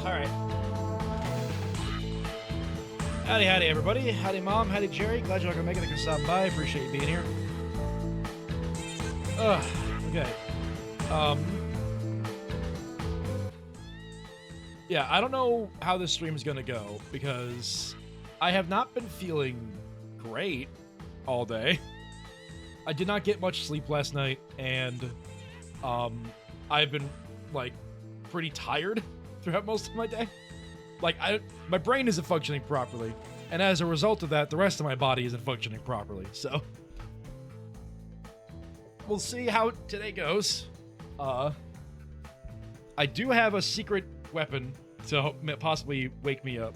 All right. Howdy, howdy, everybody. Howdy, Mom. Howdy, Jerry. Glad you're going to make it. Thanks for stopping by. Appreciate you being here. Okay. Yeah, I don't know how this stream is going to go because I have not been feeling great all day. I did not get much sleep last night, and I've been, like, pretty tired throughout most of my day. Like, my brain isn't functioning properly, and as a result of that, the rest of my body isn't functioning properly, so we'll see how today goes. I do have a secret weapon to possibly wake me up,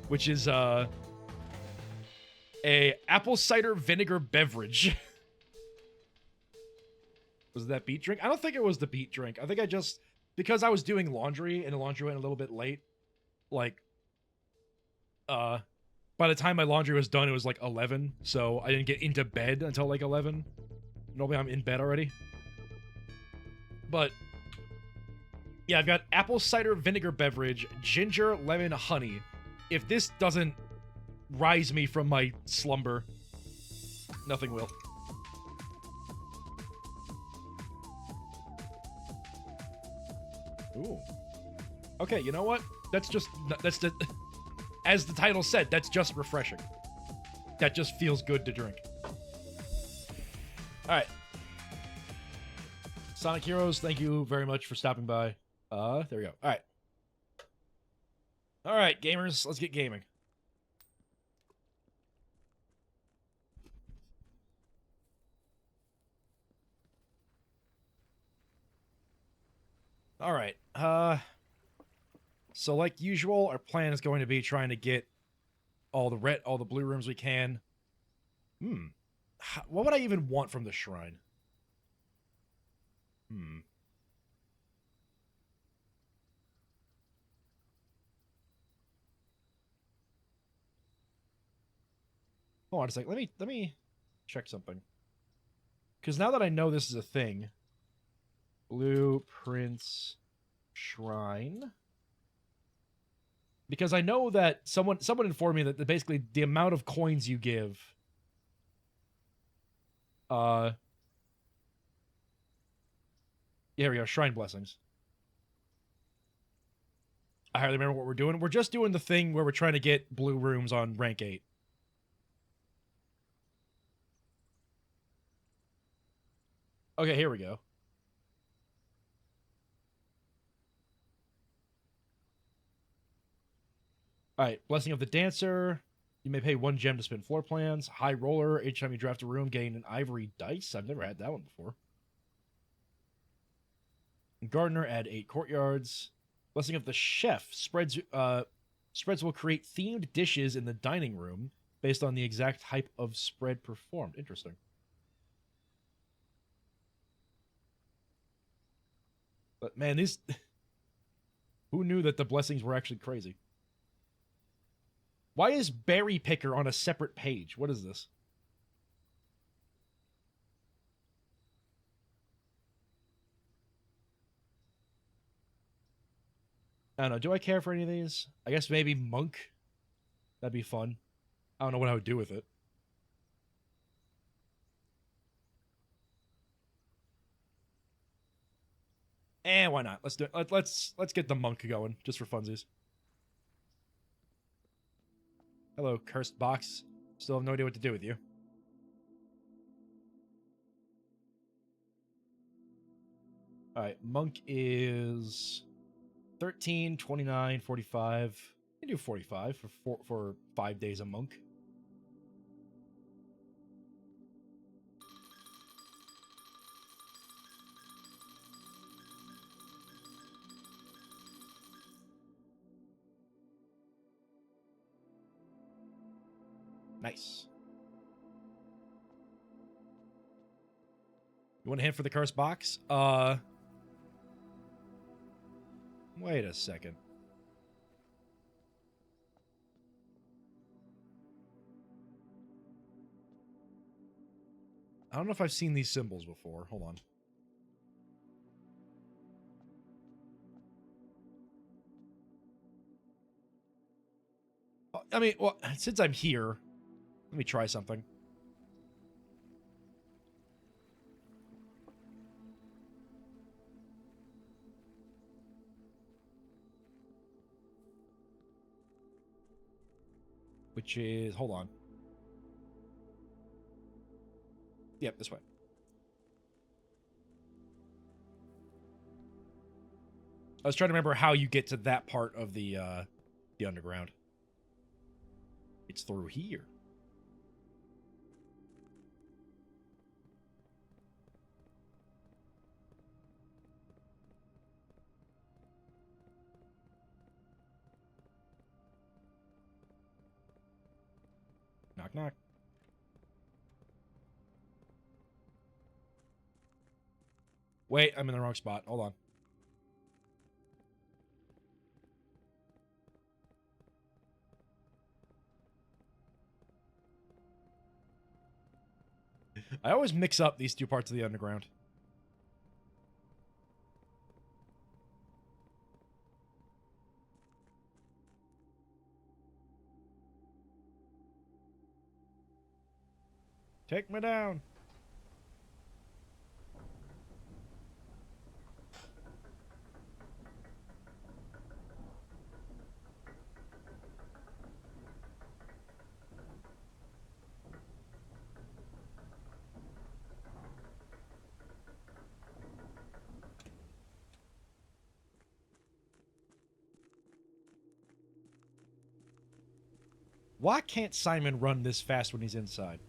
which is a apple cider vinegar beverage. Was that beet drink? I don't think it was the beet drink. I think I just, because I was doing laundry and the laundry went a little bit late, like, by the time my laundry was done, it was like 11, so I didn't get into bed until like 11. Normally I'm in bed already. But yeah, I've got apple cider vinegar beverage, ginger, lemon, honey. If this doesn't rise me from my slumber, nothing will. Ooh. Okay, you know what? That's the, as the title said, that's just refreshing. That just feels good to drink. Alright. Sonic Heroes, thank you very much for stopping by. There we go. Alright. Alright, gamers, let's get gaming. Alright, so like usual, our plan is going to be trying to get all the blue rooms we can. What would I even want from the shrine? Hold on a sec. Let me check something. Because now that I know this is a thing, blueprints shrine. Because I know that someone informed me that basically the amount of coins you give, here we go, shrine blessings. I hardly remember what we're doing. We're just doing the thing where we're trying to get blue rooms on rank 8. Okay, here we go. Alright, Blessing of the Dancer. You may pay 1 gem to spin floor plans. High Roller, each time you draft a room, gain an ivory dice. I've never had that one before. Gardener, add 8 courtyards. Blessing of the Chef. Spreads will create themed dishes in the dining room based on the exact type of spread performed. Interesting. But man, these... Who knew that the blessings were actually crazy? Why is Berry Picker on a separate page? What is this? I don't know. Do I care for any of these? I guess maybe Monk. That'd be fun. I don't know what I would do with it. Why not? Let's do it. Let's get the Monk going, just for funsies. Hello, cursed box. Still have no idea what to do with you. Alright, Monk is 13, 29, 45. I can do 45 for 5 days a Monk. Nice. You want a hint for the cursed box? Wait a second. I don't know if I've seen these symbols before. Hold on. I mean, well, since I'm here, let me try something. Which is, hold on. Yep, this way. I was trying to remember how you get to that part of the underground. It's through here. Knock, knock. Wait, I'm in the wrong spot. Hold on. I always mix up these two parts of the underground. Take me down. Why can't Simon run this fast when he's inside?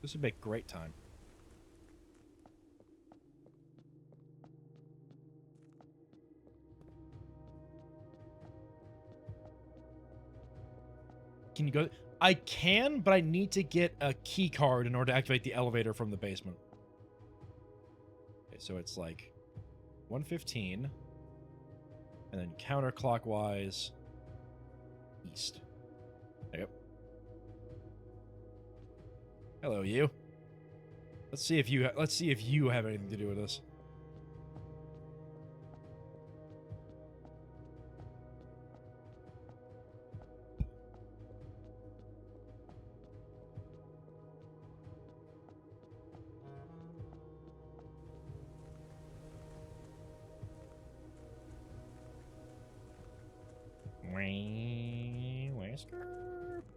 This would make great time. Can you go? I can, but I need to get a key card in order to activate the elevator from the basement. Okay, so it's like 115. And then counterclockwise east. There you go. Hello, you. Let's see if you have anything to do with this.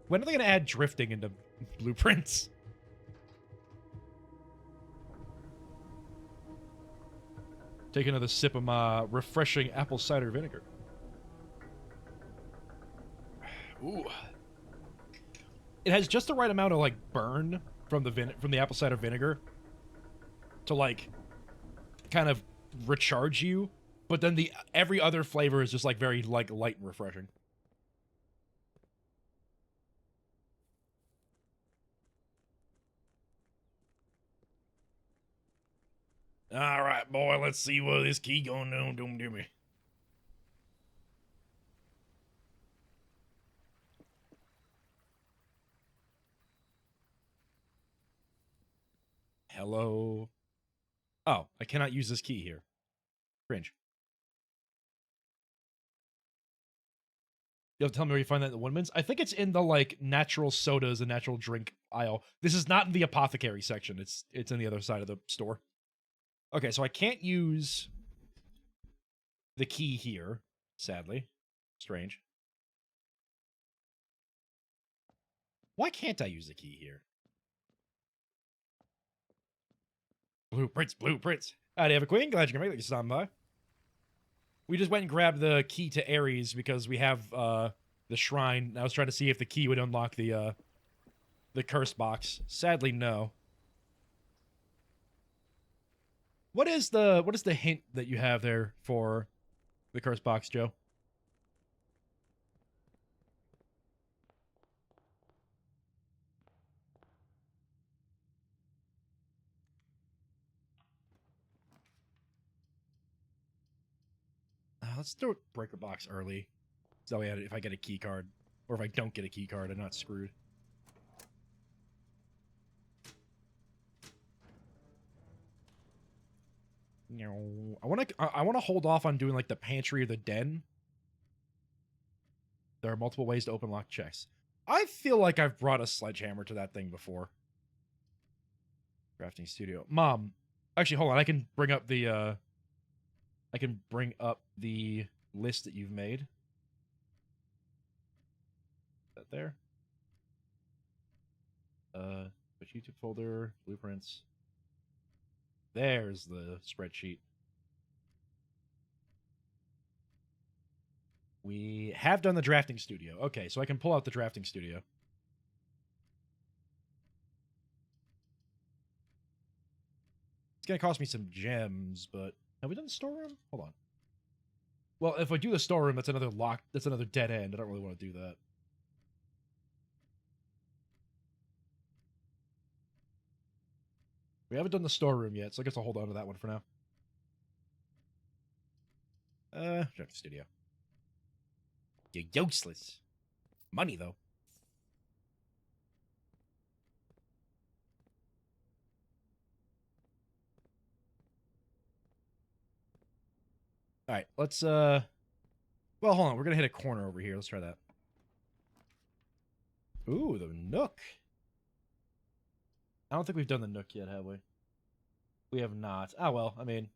When are they going to add drifting into blueprints? Take another sip of my refreshing apple cider vinegar. Ooh. It has just the right amount of like burn from the apple cider vinegar to like kind of recharge you, but then every other flavor is just like very like light and refreshing. All right, boy, let's see what this key gonna do me. Hello. Oh, I cannot use this key here. Cringe. You have to tell me where you find that in the Woodman's? I think it's in the, like, natural sodas and natural drink aisle. This is not in the apothecary section. It's in the other side of the store. Okay, so I can't use the key here, sadly. Strange. Why can't I use the key here? Blueprints, blueprints. Howdy, Eva Queen. Glad you can make it. You stopping by. We just went and grabbed the key to Ares because we have the shrine. I was trying to see if the key would unlock the curse box. Sadly, no. What is the hint that you have there for the curse box, Joe? Let's throw breaker box early. So that way, if I get a key card, or if I don't get a key card, I'm not screwed. I want to hold off on doing like the pantry or the den There are multiple ways to open locked chests. I feel like I've brought a sledgehammer to that thing before. Crafting studio. Mom. Actually, hold on. I can bring up the list that you've made. Is that there? Which YouTube folder, blueprints. There's the spreadsheet. We have done the drafting studio. Okay, so I can pull out the drafting studio. It's gonna cost me some gems, but have we done the storeroom? Hold on. Well, if I do the storeroom, that's another lock. That's another dead end. I don't really want to do that. We haven't done the storeroom yet, so I guess I'll hold on to that one for now. Drafting studio. You're useless. Money, though. Alright, let's, well, hold on. We're gonna hit a corner over here. Let's try that. Ooh, the Nook. I don't think we've done the Nook yet, have we? We have not. Ah, well, I mean, I'm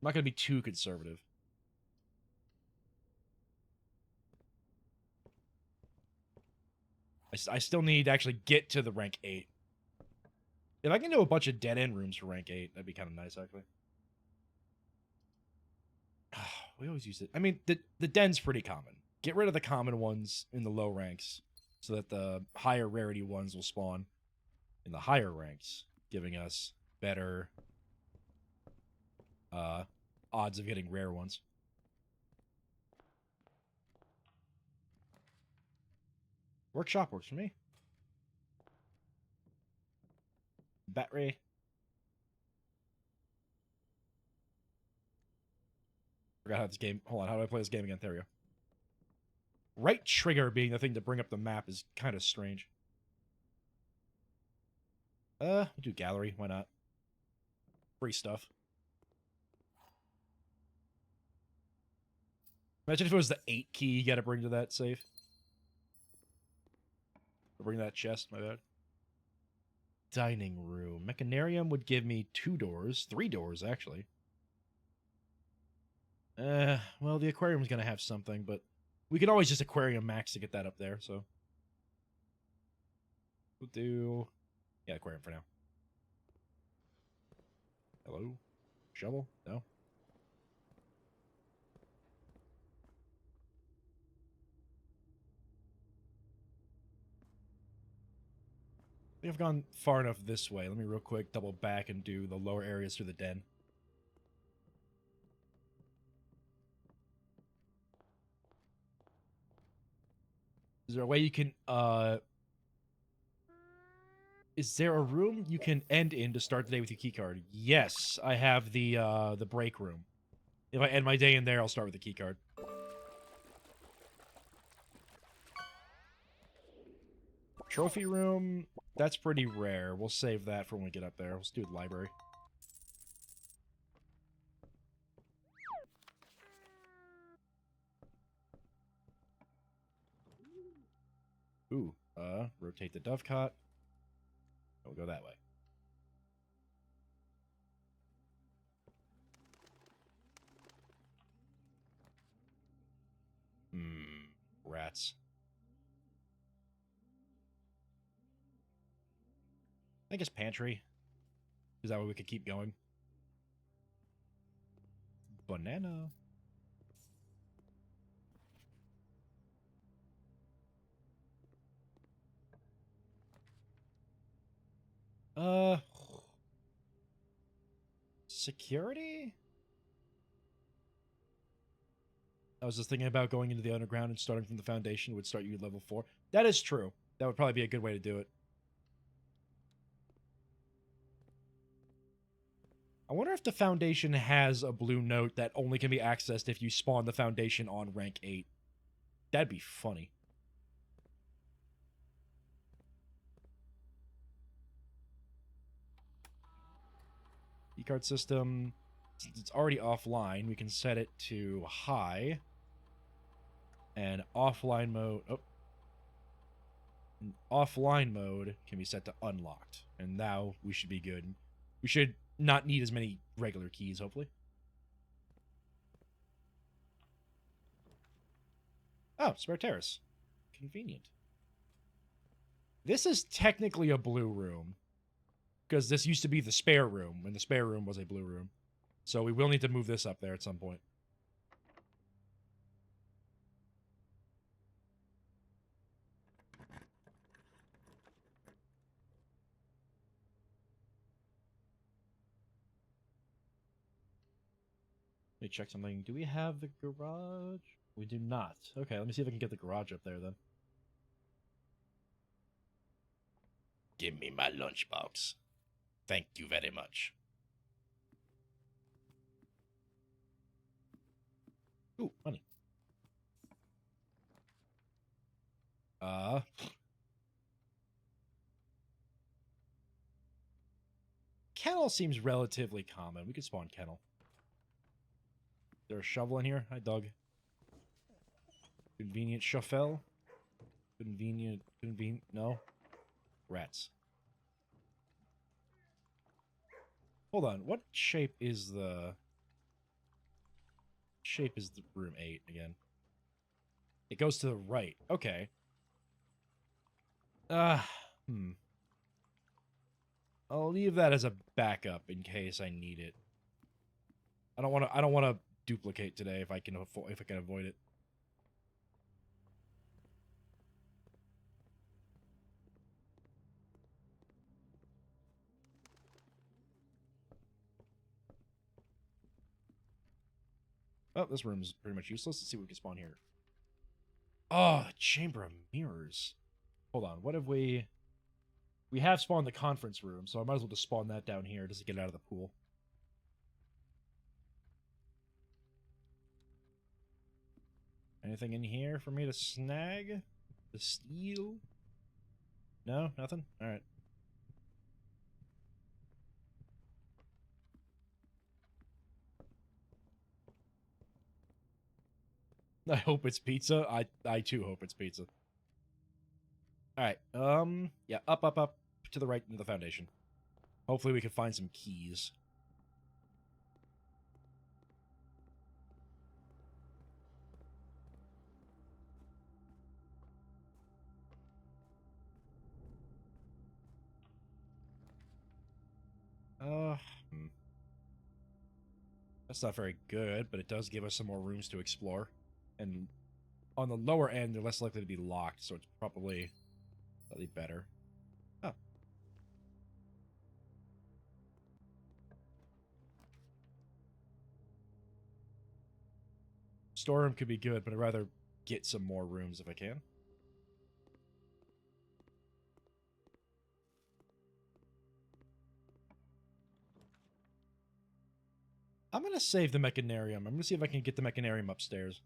not gonna be too conservative. I still need to actually get to the rank 8. If I can do a bunch of dead-end rooms for rank 8, that'd be kind of nice, actually. We always use it. I mean, the den's pretty common. Get rid of the common ones in the low ranks so that the higher rarity ones will spawn in the higher ranks, giving us better odds of getting rare ones. Workshop works for me. Battery. Forgot how this game. Hold on, how do I play this game again? There we go. Right trigger being the thing to bring up the map is kind of strange. We'll do gallery. Why not? Free stuff. Imagine if it was the 8 key you gotta bring to that safe. Or bring that chest, my bad. Dining room. Mechanarium would give me 2 doors. 3 doors, actually. Well, the aquarium's gonna have something, but we could always just aquarium max to get that up there, so. We'll do... Yeah, aquarium for now. Hello? Shovel? No? I think I've gone far enough this way. Let me real quick double back and do the lower areas through the den. Is there a way you can, is there a room you can end in to start the day with your keycard? Yes, I have the break room. If I end my day in there, I'll start with the keycard. Trophy room, that's pretty rare. We'll save that for when we get up there. Let's do the library. Ooh, rotate the dovecot. We'll go that way. Rats. I guess pantry. Is that way we could keep going? Banana. Security? I was just thinking about going into the underground and starting from the foundation would start you at level 4. That is true. That would probably be a good way to do it. I wonder if the foundation has a blue note that only can be accessed if you spawn the foundation on rank 8. That'd be funny. E-card system, since it's already offline, we can set it to high. And offline mode. Oh. Offline mode can be set to unlocked. And now we should be good. We should not need as many regular keys, hopefully. Oh, spare terrace. Convenient. This is technically a blue room. Because this used to be the spare room, and the spare room was a blue room. So we will need to move this up there at some point. Let me check something. Do we have the garage? We do not. Okay, let me see if I can get the garage up there then. Give me my lunchbox. Thank you very much. Ooh, money. Kennel seems relatively common. We could spawn kennel. Is there a shovel in here? Hi, Doug. Convenient shuffle. Convenient. No. Rats. Hold on. What shape is the room 8 again? It goes to the right. Okay. I'll leave that as a backup in case I need it. I don't want to duplicate today if I can avoid it. Oh, this room's pretty much useless. Let's see what we can spawn here. Oh, the Chamber of Mirrors. Hold on. What have we... We have spawned the conference room, so I might as well just spawn that down here just to get it out of the pool. Anything in here for me to snag? To steal? No? Nothing? Alright. I hope it's pizza. I too hope it's pizza. Alright, yeah, up to the right into the foundation. Hopefully we can find some keys. That's not very good, but it does give us some more rooms to explore. And on the lower end, they're less likely to be locked, so it's probably slightly better. Oh. Storeroom could be good, but I'd rather get some more rooms if I can. I'm going to save the mechanarium. I'm going to see if I can get the mechanarium upstairs.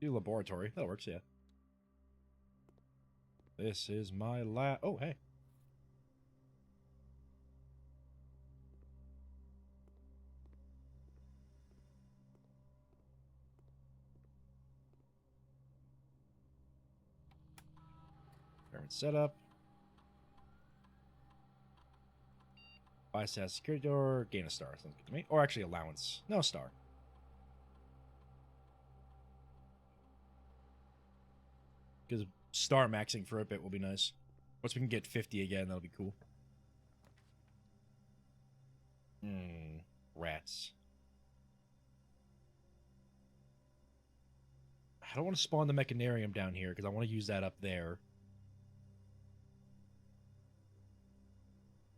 Do laboratory. That works, yeah. This is my lab. Oh, hey. Experiment setup. Bypass security door. Gain a star. Sounds good to me. Or actually allowance. No, star. Because star maxing for a bit will be nice. Once we can get 50 again, that'll be cool. Rats. I don't want to spawn the mechanarium down here because I want to use that up there.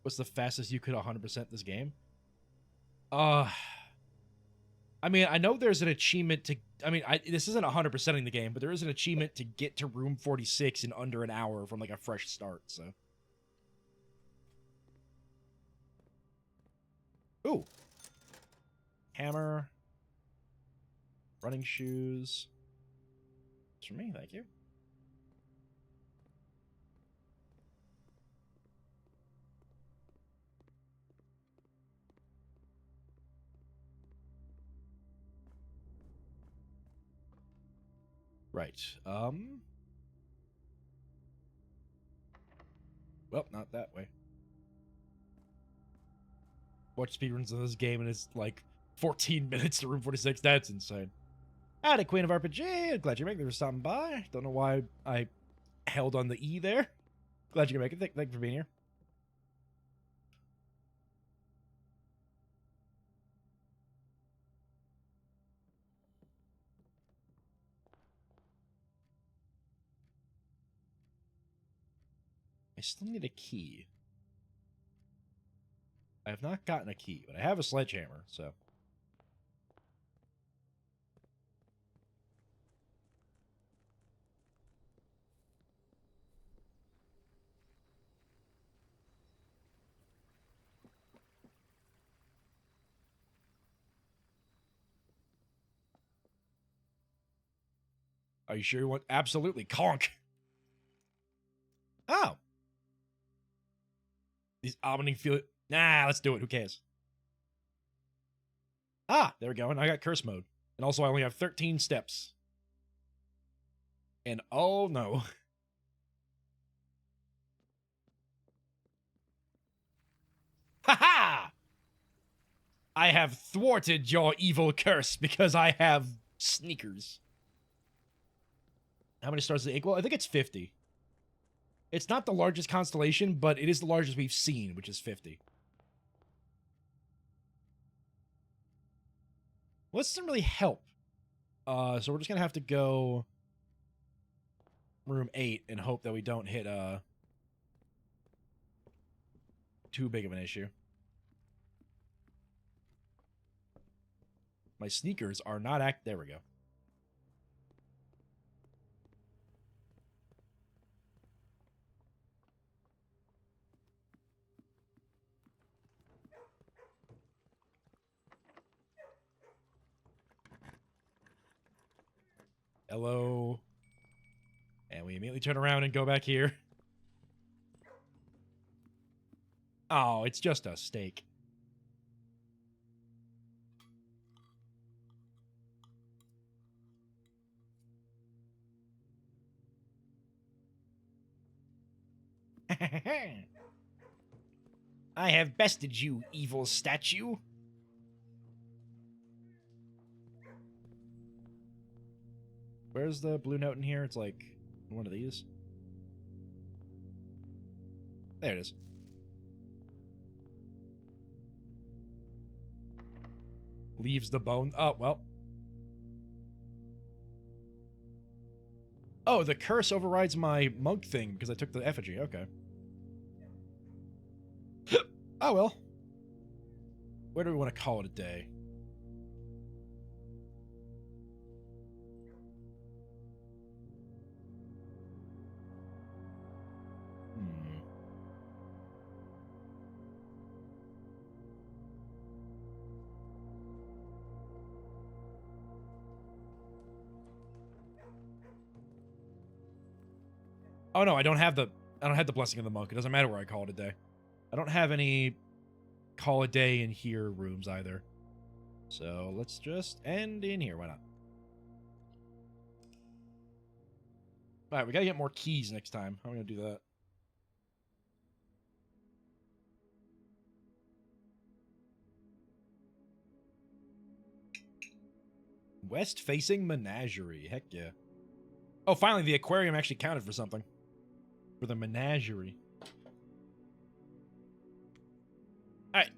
What's the fastest you could 100% this game? I mean, I know there's an achievement to... I mean, this isn't 100%ing the game, but there is an achievement to get to room 46 in under an hour from, like, a fresh start, so... Ooh! Hammer. Running shoes. It's for me, thank you. Right. Well, not that way. Watch speedruns of this game and it's like 14 minutes to room 46. That's insane. Howdy, Queen of RPG. Glad you make it for stopping by. Don't know why I held on the E there. Glad you can make it. Thank you for being here. I still need a key. I have not gotten a key, but I have a sledgehammer, so. Are you sure you want? Absolutely. Conk. Oh. These opening feel. Nah, let's do it. Who cares? Ah, there we go. And I got curse mode. And also, I only have 13 steps. And oh no. Ha ha! I have thwarted your evil curse because I have sneakers. How many stars does it equal? I think it's 50. It's not the largest constellation, but it is the largest we've seen, which is 50. Well, this doesn't really help. So we're just going to have to go room 8 and hope that we don't hit too big of an issue. My sneakers are not there we go. Hello. And we immediately turn around and go back here. Oh, it's just a steak. I have bested you, evil statue. Where's the blue note in here? It's like one of these. There it is. Leaves the bone. Oh, well. Oh, the curse overrides my monk thing because I took the effigy. Okay. Oh, well. Where do we want to call it a day? Oh no, I don't have the blessing of the monk. It doesn't matter where I call it a day. I don't have any call a day in here rooms either. So let's just end in here. Why not? Alright, we gotta get more keys next time. How are we gonna do that? West-facing menagerie. Heck yeah. Oh, finally, the aquarium actually counted for something. For the menagerie. Alright.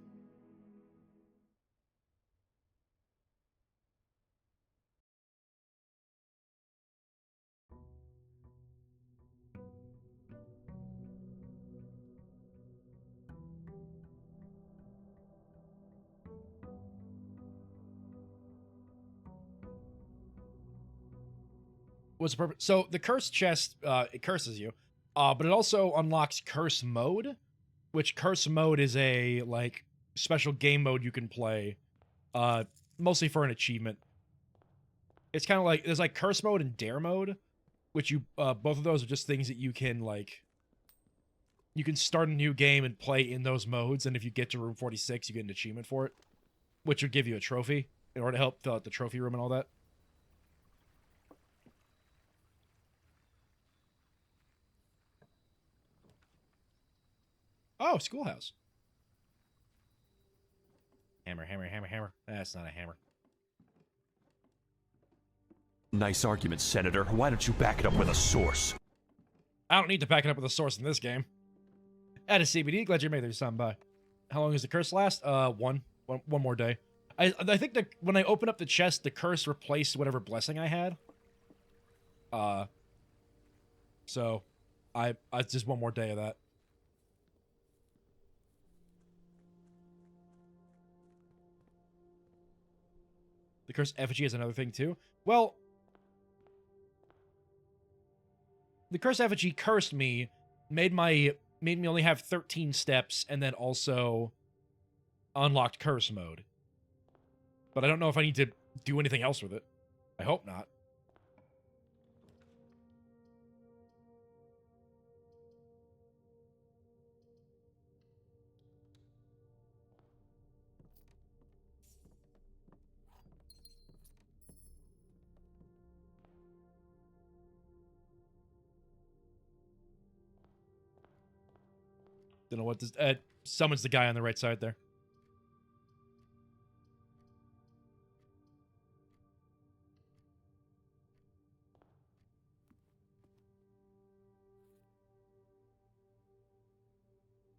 What's the purpose? So the curse chest, it curses you, but it also unlocks curse mode, which curse mode is a like special game mode you can play, mostly for an achievement. It's kind of like there's like curse mode and dare mode, which you both of those are just things that you can like. You can start a new game and play in those modes, and if you get to room 46, you get an achievement for it, which would give you a trophy in order to help fill out the trophy room and all that. Oh, schoolhouse. Hammer, hammer, hammer, hammer. That's not a hammer. Nice argument, Senator. Why don't you back it up with a source? I don't need to back it up with a source in this game. At a CBD, glad you made it some by. How long does the curse last? One more day. I think that when I open up the chest, the curse replaced whatever blessing I had. So I just one more day of that. The curse effigy is another thing too. Well, the curse effigy cursed me, made me only have 13 steps, and then also unlocked curse mode. But I don't know if I need to do anything else with it. I hope not. Don't know what this summons the guy on the right side there.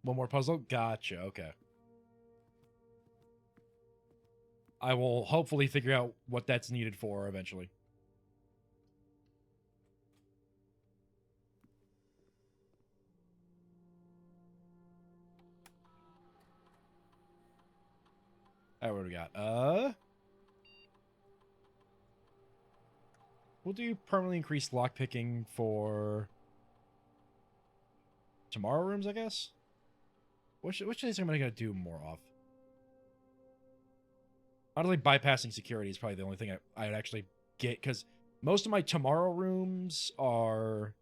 One more puzzle? Gotcha, okay. I will hopefully figure out what that's needed for eventually. Alright, what do we got? We'll do permanently increased lockpicking for tomorrow rooms, I guess? Which days am I going to do more of? Honestly, bypassing security is probably the only thing I'd actually get, because most of my tomorrow rooms are,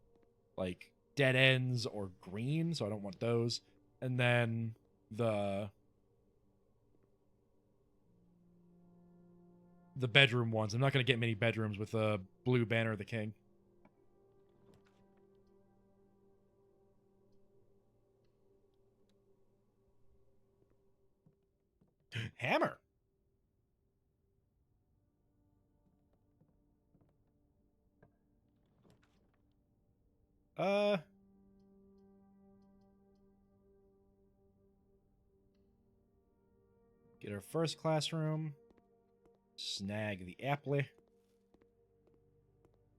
like, dead ends or green, so I don't want those. And then the bedroom ones. I'm not going to get many bedrooms with a blue banner of the king. Hammer. Get our first classroom. Snag the apple.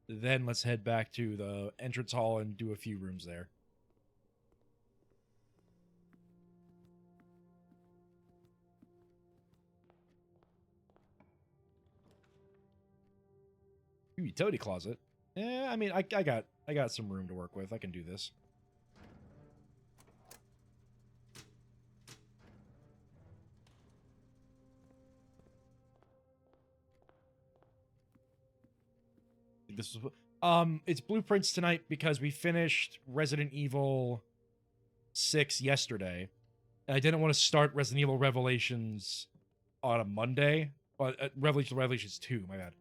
Then let's head back to the entrance hall and do a few rooms there. Ooh, utility closet. Yeah, I mean, I got some room to work with. I can do this. This is it's blueprints tonight because we finished Resident Evil 6 yesterday, and I didn't want to start Resident Evil Revelations on a Monday. Revelations 2, my bad.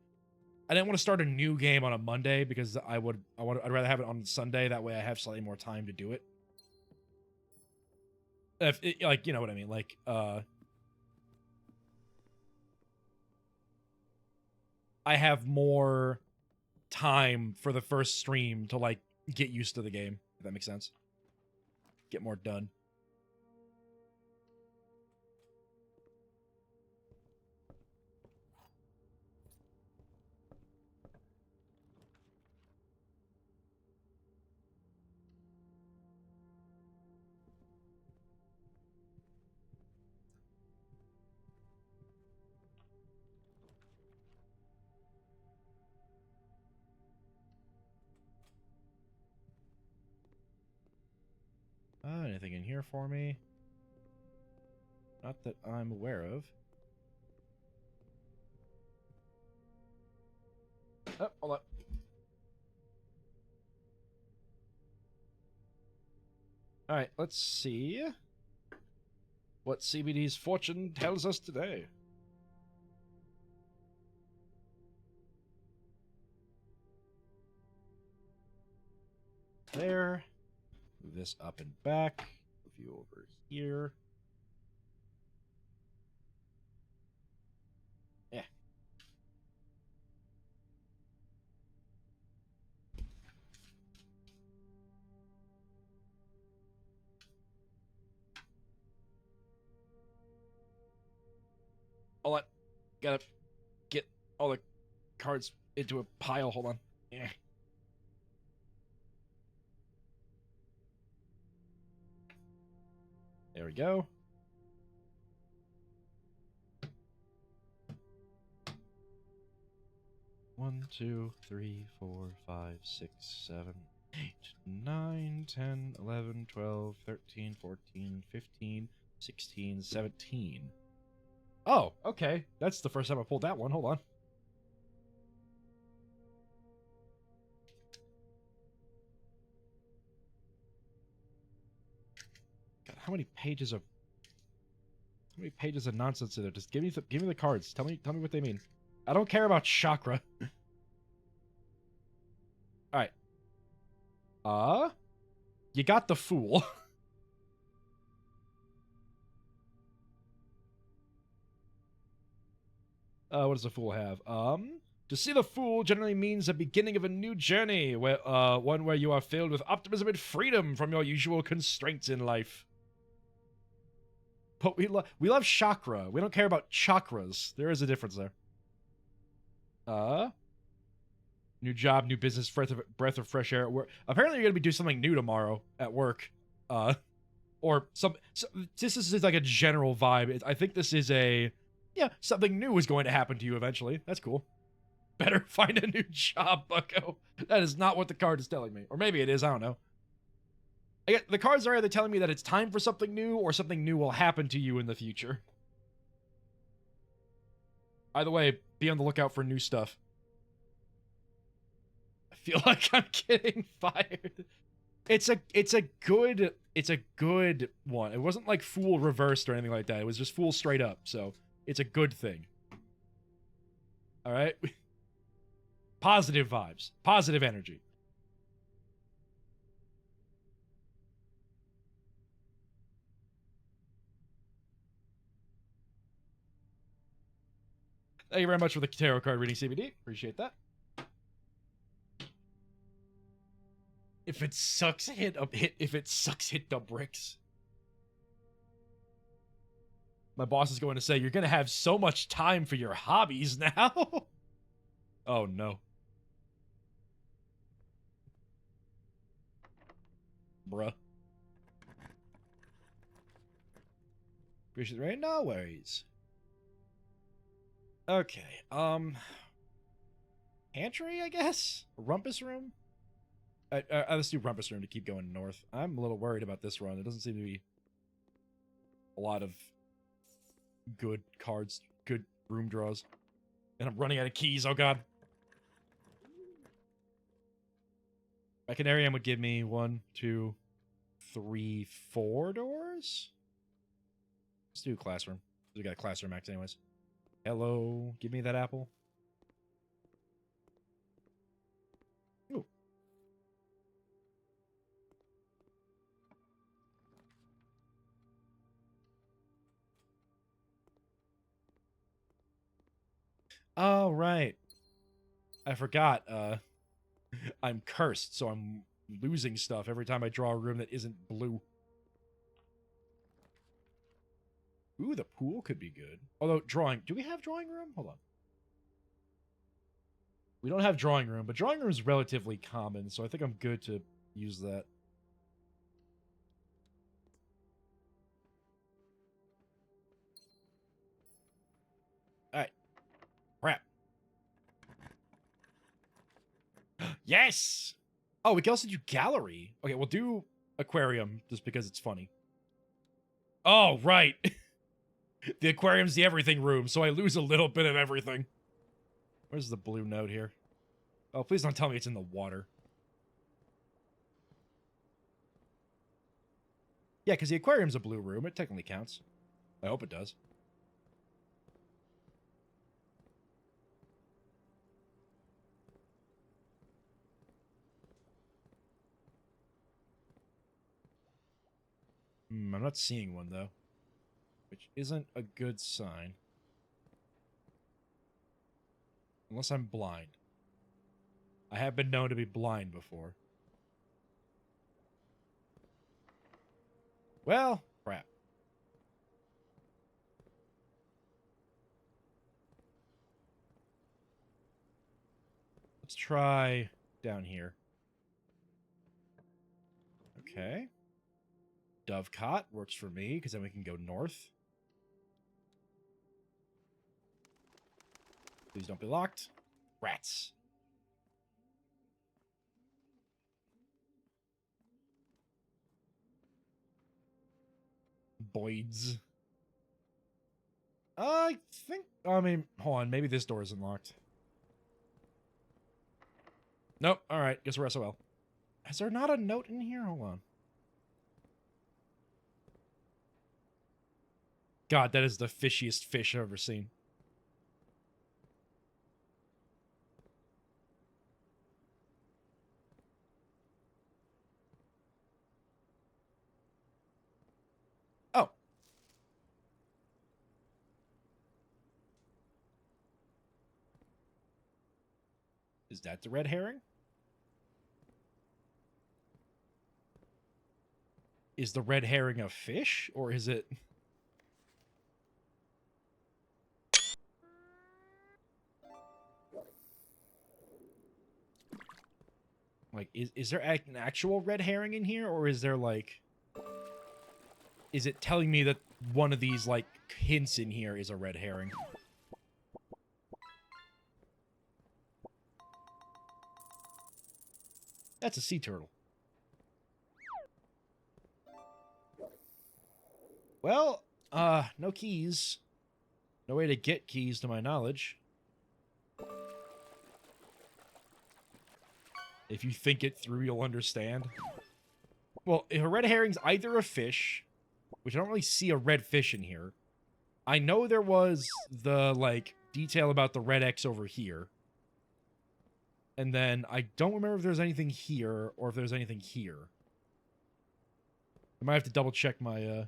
I didn't want to start a new game on a Monday because I'd rather have it on Sunday. That way I have slightly more time to do it. If it, like, you know what I mean, like I have more time for the first stream to like get used to the game, if that makes sense. Get more done. Anything in here for me? Not that I'm aware of. Oh, hold up. Alright, let's see what CBD's fortune tells us today. There. Move this up and back. you over here. Yeah. Hold on. Gotta get all the cards into a pile. Hold on. Yeah. There we go. One, 2, 3, 4, 5, 6, 7, 8, 9, 10, 11, 12, 13, 14, 15, 16, 17. Oh, okay. That's the first time I pulled that one. Hold on. God, how many pages of nonsense are there? Just give me the cards. Tell me what they mean. I don't care about chakra. All right. You got the fool. What does the fool have? To see the fool generally means the beginning of a new journey, one where you are filled with optimism and freedom from your usual constraints in life. But we love chakra. We don't care about chakras. There is a difference there. New job, new business, breath of fresh air at work. Apparently, you're gonna be doing something new tomorrow at work. Or this is like a general vibe. I think this is something new is going to happen to you eventually. That's cool. Better find a new job, bucko. That is not what the card is telling me. Or maybe it is, I don't know. The cards are either telling me that it's time for something new or something new will happen to you in the future. Either way, be on the lookout for new stuff. I feel like I'm getting fired. It's a good one. It wasn't like fool reversed or anything like that. It was just fool straight up. So it's a good thing. All right. Positive vibes, positive energy. Thank you very much for the tarot card reading, CBD. Appreciate that. If it sucks, hit the bricks. My boss is going to say, you're going to have so much time for your hobbies now. Oh, no. Bruh. Appreciate the rain. No worries. Okay. Pantry, I guess? Rumpus room? Let's do Rumpus room to keep going north. I'm a little worried about this run. There doesn't seem to be a lot of good cards, good room draws. And I'm running out of keys, oh god. Mechanarium would give me 1, 2, 3, 4 doors? Let's do classroom. We got a classroom max anyways. Hello, give me that apple. Ooh. Oh, right. I forgot, I'm cursed, so I'm losing stuff every time I draw a room that isn't blue. Ooh, the pool could be good. Although, drawing... Do we have drawing room? Hold on. We don't have drawing room, but drawing room is relatively common, so I think I'm good to use that. Alright. Crap. Yes! Oh, we can also do gallery. Okay, we'll do aquarium, just because it's funny. Oh, right. The aquarium's the everything room, so I lose a little bit of everything. Where's the blue note here? Oh, please don't tell me it's in the water. Yeah, because the aquarium's a blue room. It technically counts. I hope it does. I'm not seeing one, though. Which isn't a good sign. Unless I'm blind. I have been known to be blind before. Well, crap. Let's try down here. Okay. Dovecot works for me, because then we can go north. Please don't be locked. Rats. Boyds. I think... I mean, hold on. Maybe this door isn't locked. Nope. Alright. Guess we're SOL. Is there not a note in here? Hold on. God, that is the fishiest fish I've ever seen. Oh. Is that the red herring? Is the red herring a fish, or is it... Like, is there an actual red herring in here, or is there, like... Is it telling me that one of these, like, hints in here is a red herring? That's a sea turtle. Well, no keys. No way to get keys, to my knowledge. If you think it through, you'll understand. Well, if a red herring's either a fish, which I don't really see a red fish in here. I know there was the, like, detail about the red X over here. And then I don't remember if there's anything here or if there's anything here. I might have to double check my,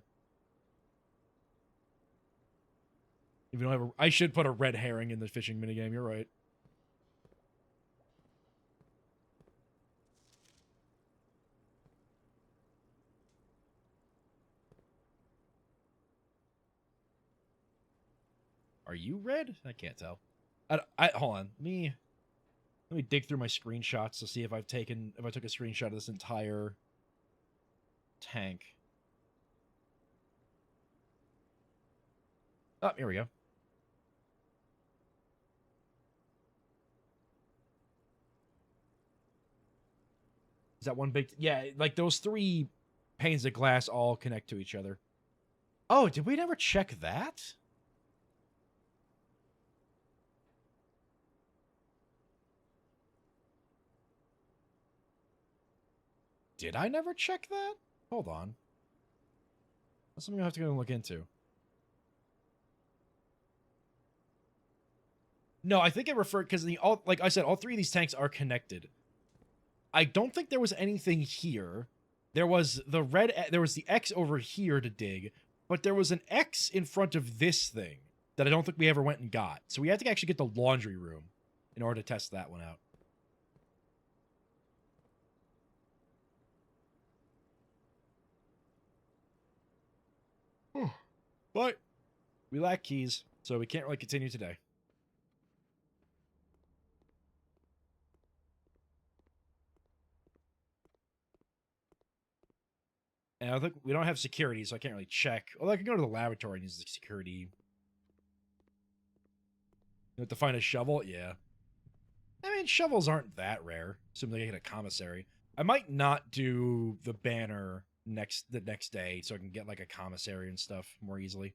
If you don't have a... I should put a red herring in the fishing minigame, you're right. Are you red? I can't tell. Hold on. Let me dig through my screenshots to see if I took a screenshot of this entire tank. Oh, here we go. Is that one big... Yeah, like those 3 panes of glass all connect to each other. Oh, did we never check that? Did I never check that? Hold on. That's something I have to go and look into. No, I think it referred... Because, like I said, all 3 of these tanks are connected. I don't think there was anything here. There was the X over here to dig, but there was an X in front of this thing that I don't think we ever went and got. So we had to actually get the laundry room in order to test that one out. But we lack keys, so we can't really continue today. And I think we don't have security, so I can't really check. Although I can go to the laboratory and use the security. You have to find a shovel? Yeah. I mean, shovels aren't that rare. Assuming they get a commissary. I might not do the banner the next day, so I can get like a commissary and stuff more easily.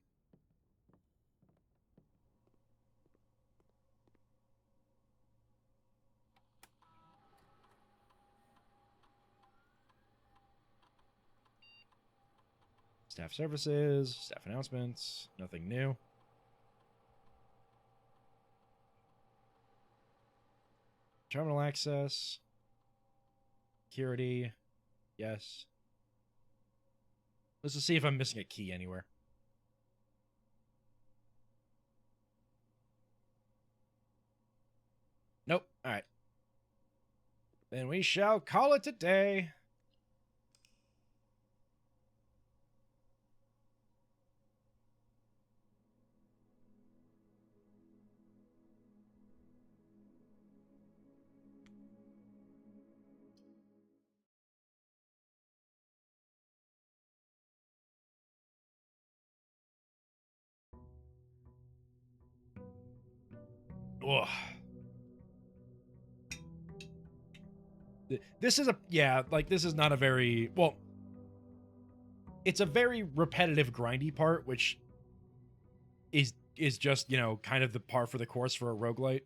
Staff services, staff announcements, nothing new. Terminal access, security, yes. Let's just see if I'm missing a key anywhere. Nope. All right. Then we shall call it a day. Ugh. This is this is not a very, well, it's a very repetitive grindy part, which is just, you know, kind of the par for the course for a roguelite.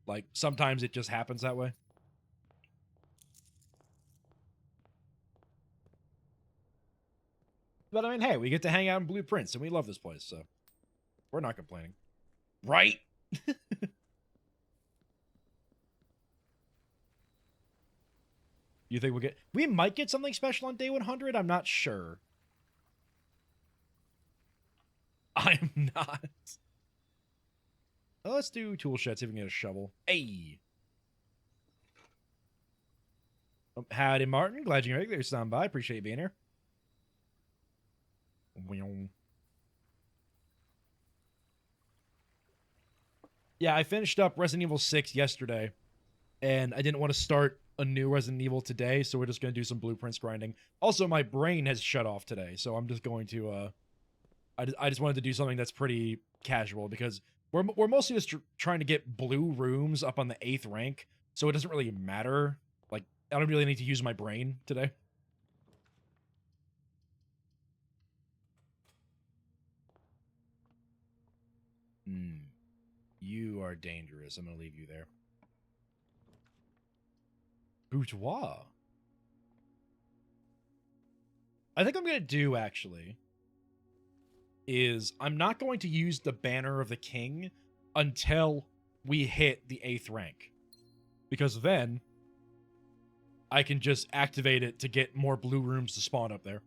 Like, sometimes it just happens that way. But I mean, hey, we get to hang out in Blueprints, and we love this place, so we're not complaining. Right? You think we might get something special on day 100? I'm not sure. I'm not. Let's do tool shed, see if we can get a shovel. Hey! Oh, howdy, Martin. Glad you're regular stopping by. Appreciate you being here. Yeah, I finished up Resident Evil 6 yesterday, and I didn't want to start a new Resident Evil today, so we're just going to do some blueprints grinding. Also, my brain has shut off today, so I'm just going to, I just wanted to do something that's pretty casual, because we're mostly just trying to get blue rooms up on the 8th rank, so it doesn't really matter. Like, I don't really need to use my brain today. You are dangerous. I'm going to leave you there. Boudoir. I think I'm going to do, actually, is I'm not going to use the Banner of the King until we hit the 8th rank. Because then I can just activate it to get more blue rooms to spawn up there.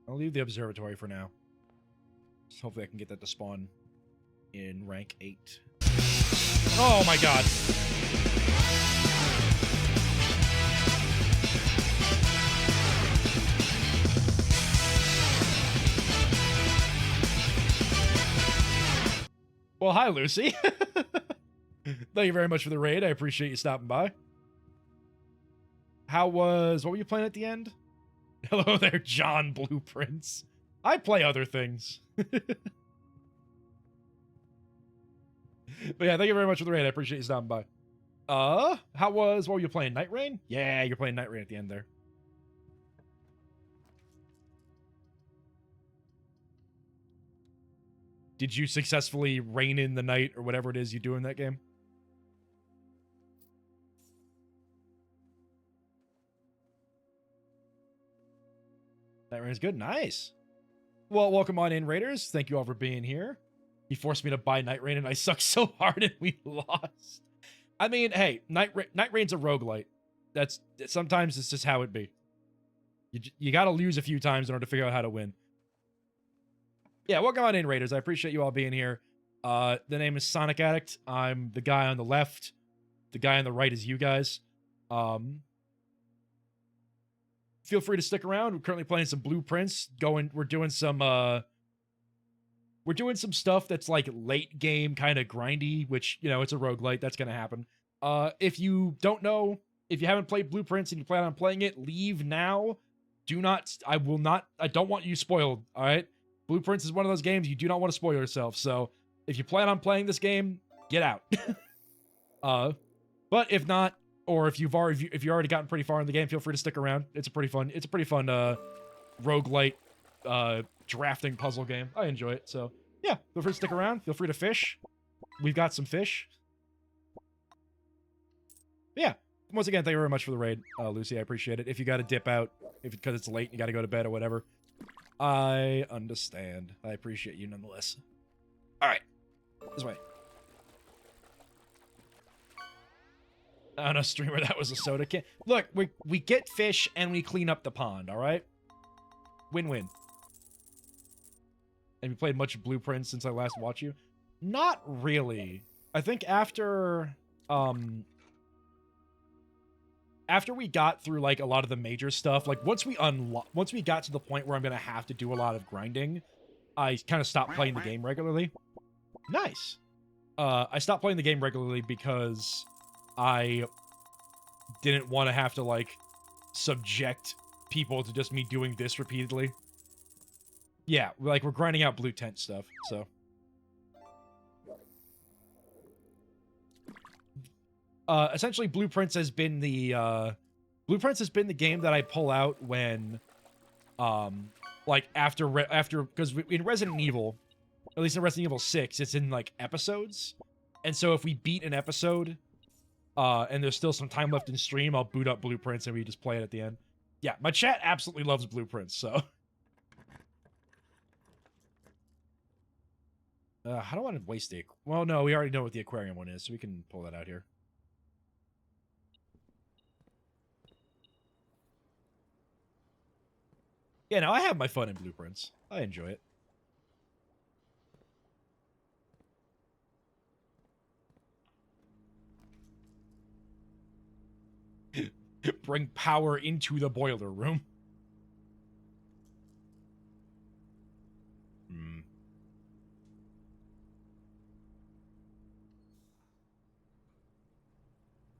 I'll leave the observatory for now. So hopefully I can get that to spawn in rank 8. Oh my god! Well, hi, Lucy. Thank you very much for the raid. I appreciate you stopping by. What were you playing at the end? Hello there, John Blueprints. I play other things. But yeah, thank you very much for the raid. I appreciate you stopping by. What were you playing? Night Rain? Yeah, you're playing Night Rain at the end there. Did you successfully rein in the night or whatever it is you do in that game? Night Rain's good. Nice. Well, welcome on in, Raiders. Thank you all for being here. He forced me to buy Night Rain, and I sucked so hard, and we lost. I mean, hey, Night Rain's a roguelite. Sometimes it's just how it be. You got to lose a few times in order to figure out how to win. Yeah, welcome on in, Raiders. I appreciate you all being here. The name is Sonic Addict. I'm the guy on the left. The guy on the right is you guys. Feel free to stick around. We're currently playing some blueprints. We're doing some stuff that's like late game kind of grindy, which, you know, it's a roguelite. That's gonna happen. If you don't know, if you haven't played blueprints and you plan on playing it, leave now. I don't want you spoiled, all right? Blueprints is one of those games you do not want to spoil yourself. So if you plan on playing this game, get out. But if not, or if you've already gotten pretty far in the game, feel free to stick around. It's a pretty fun roguelite drafting puzzle game. I enjoy it. So yeah, feel free to stick around. Feel free to fish. We've got some fish. Yeah. once again, thank you very much for the raid, Lucy. I appreciate it. If you got to dip out, because it's late, and you got to go to bed or whatever. I understand. I appreciate you nonetheless. All right, this way. On a streamer, that was a soda can. Look, we get fish and we clean up the pond. All right, win-win. Have you played much Blueprints since I last watched you? Not really. I think after we got through like a lot of the major stuff, like once we got to the point where I'm gonna have to do a lot of grinding, I kind of stopped playing the game regularly. Nice. I stopped playing the game regularly because I didn't want to have to like subject people to just me doing this repeatedly. Yeah, like we're grinding out blue tent stuff, so. Essentially, Blueprints has been the game that I pull out when, like after because in Resident Evil, at least in Resident Evil 6, it's in like episodes, and so if we beat an episode, and there's still some time left in stream, I'll boot up Blueprints and we just play it at the end. Yeah, my chat absolutely loves Blueprints, so. How do I want to waste the... Well, no, we already know what the aquarium one is, so we can pull that out here. Yeah, no, I have my fun in Blueprints. I enjoy it. Bring power into the boiler room.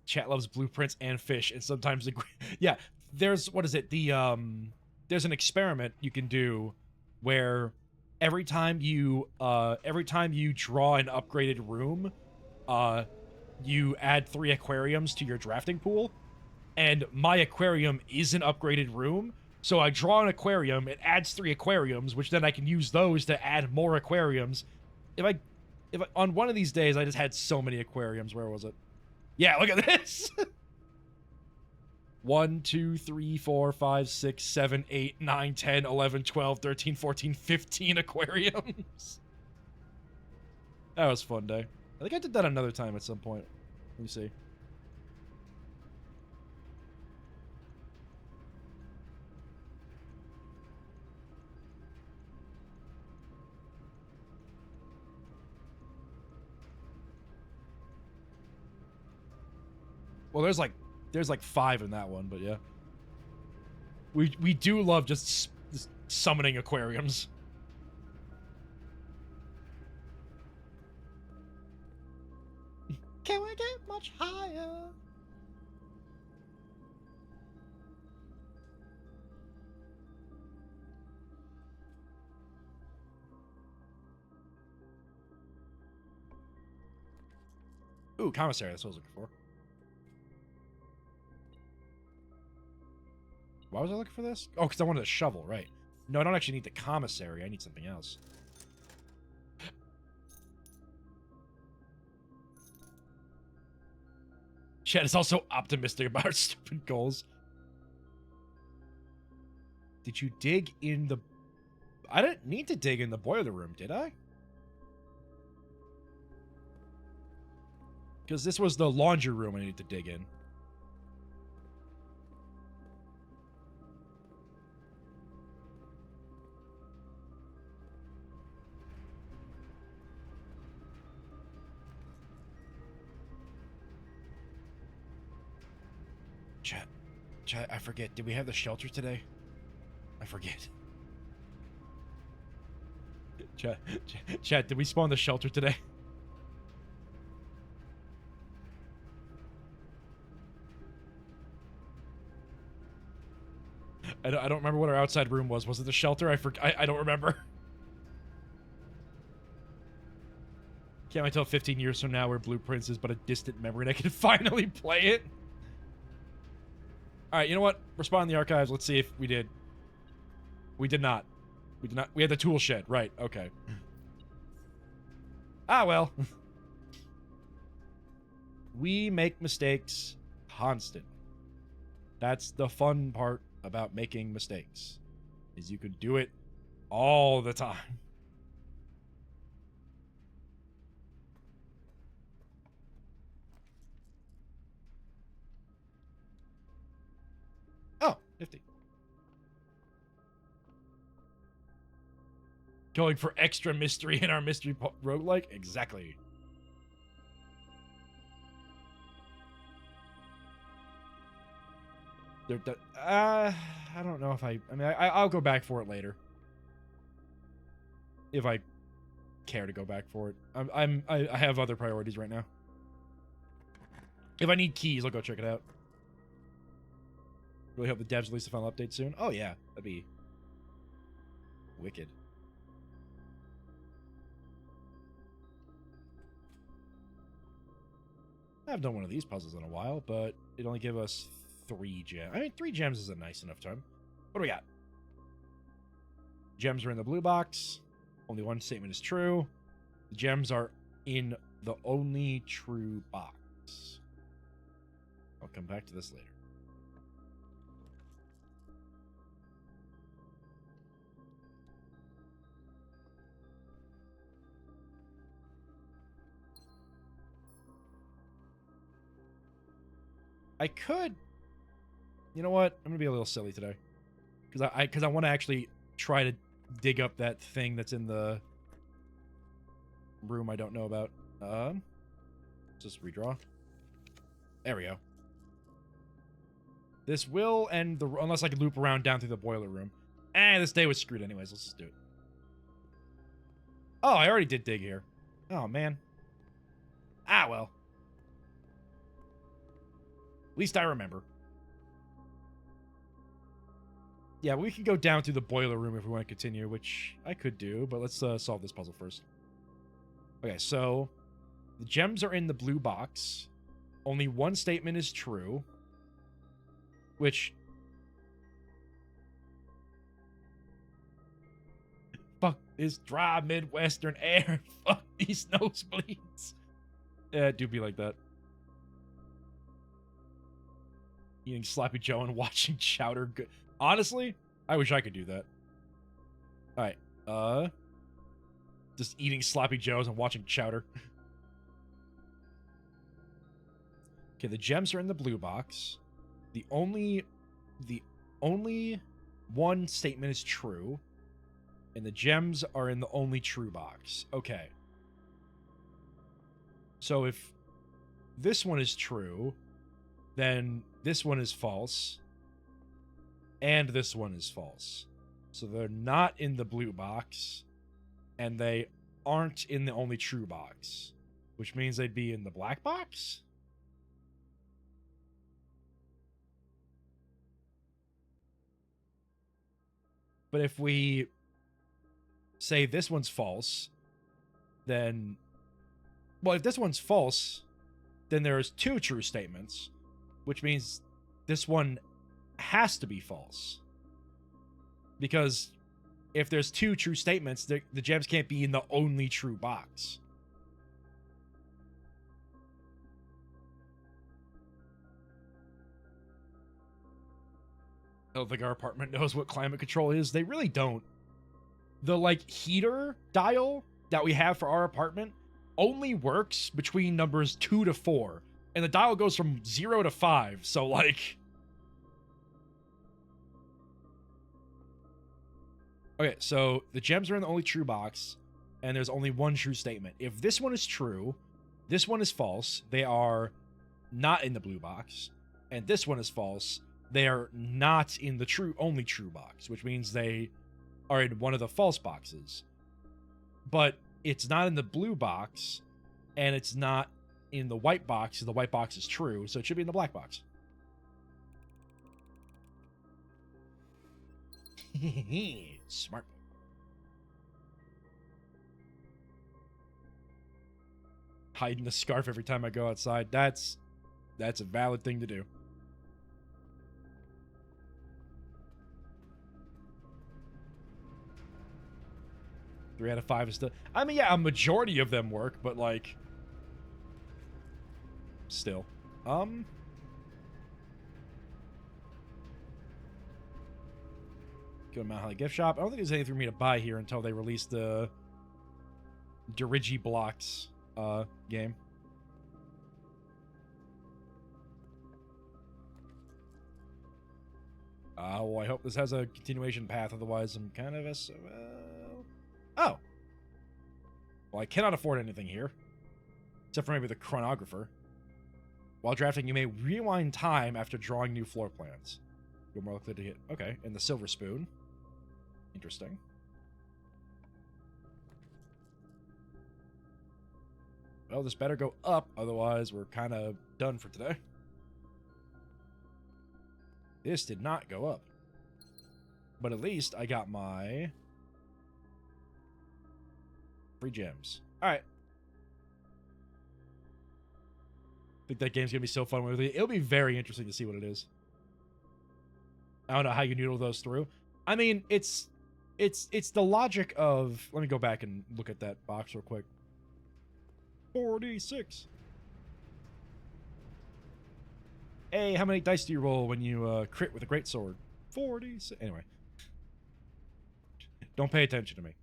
Chat loves Blueprints and fish, and sometimes yeah, there's what is it? There's an experiment you can do where every time you draw an upgraded room, you add 3 aquariums to your drafting pool, and my aquarium is an upgraded room, so I draw an aquarium, it adds 3 aquariums, which then I can use those to add more aquariums. If I on one of these days I just had so many aquariums, where was it? Yeah, look at this. 1, 2, 3, 4, 5, 6, 7, 8, 9, 10, 11, 12, 13, 14, 15 aquariums. That was a fun day. I think I did that another time at some point. Let me see. Well, there's like 5 in that one, but yeah. We do love just summoning aquariums. Can we get much higher? Ooh, commissary, that's what I was looking for. Why was I looking for this? Oh, because I wanted a shovel, right. No, I don't actually need the commissary. I need something else. Chad is also optimistic about our stupid goals. Did you dig in the... I didn't need to dig in the boiler room, did I? Because this was the laundry room I needed to dig in. Chat, I forget. Did we have the shelter today? I forget. Chat, did we spawn the shelter today? I don't remember what our outside room was. Was it the shelter? I don't remember. Can't wait till 15 years from now where Blueprints is but a distant memory and I can finally play it. Alright, you know what? Respond in the archives. Let's see if we did. We did not. We did not. We had the tool shed. Right. Okay. Ah, well. We make mistakes. constantly. That's the fun part about making mistakes, is you could do it all the time. Oh, nifty. Going for extra mystery in our mystery roguelike? Exactly. I don't know if I mean, I'll go back for it later. If I care to go back for it. I have other priorities right now. If I need keys, I'll go check it out. Really hope the devs release the final update soon. Oh yeah, that'd be wicked. I haven't done one of these puzzles in a while, but it only gave us 3 gems. I mean, 3 gems is a nice enough time. What do we got? Gems are in the blue box. Only one statement is true. The gems are in the only true box. I'll come back to this later. I could, you know what? I'm gonna be a little silly today, because I want to actually try to dig up that thing that's in the room I don't know about. Just redraw. There we go. This will end the, unless I can loop around down through the boiler room. This day was screwed anyways. Let's just do it. Oh, I already did dig here. Oh man. Ah well. At least I remember. Yeah, we can go down through the boiler room if we want to continue, which I could do, but let's solve this puzzle first. Okay, so the gems are in the blue box. Only one statement is true, which... Fuck this dry Midwestern air. Fuck these nosebleeds. Yeah, it do be like that. Eating Sloppy Joe and watching Chowder. Honestly, I wish I could do that. Alright, just eating Sloppy Joes and watching Chowder. Okay, the gems are in the blue box. The only one statement is true. And the gems are in the only true box. Okay. So if this one is true, then this one is false, and this one is false. So they're not in the blue box, and they aren't in the only true box, which means they'd be in the black box? But if we say this one's false, then... Well, if this one's false, then there's 2 true statements, which means this one has to be false. Because if there's 2 true statements, the gems can't be in the only true box. I don't think our apartment knows what climate control is. They really don't. The, like, heater dial that we have for our apartment only works between numbers 2 to 4. And the dial goes from 0 to 5, so, like... Okay, so the gems are in the only true box, and there's only one true statement. If this one is true, this one is false, they are not in the blue box. And this one is false, they are not in the only true box, which means they are in one of the false boxes. But it's not in the blue box, and it's not in the white box, so the white box is true, so it should be in the black box. Smart. Hiding the scarf every time I go outside. That's a valid thing to do. Three out of 5 is still... I mean, yeah, a majority of them work, but, like... Still. Go to Mount Holly gift shop. I don't think there's anything for me to buy here until they release the Dirigi Blocks game. Well, I hope this has a continuation path. Otherwise, I'm kind of SOL. Oh. Well, I cannot afford anything here. Except for maybe the chronographer. While drafting, you may rewind time after drawing new floor plans. You're more likely to hit. Okay, and the silver spoon. Interesting. Well, this better go up, otherwise we're kind of done for today. This did not go up. But at least I got my free gems. Alright. I think that game's going to be so fun with it. It'll be very interesting to see what it is. I don't know how you noodle those through. I mean, it's the logic of... Let me go back and look at that box real quick. 46. Hey, how many dice do you roll when you crit with a great sword? 46. Anyway. Don't pay attention to me.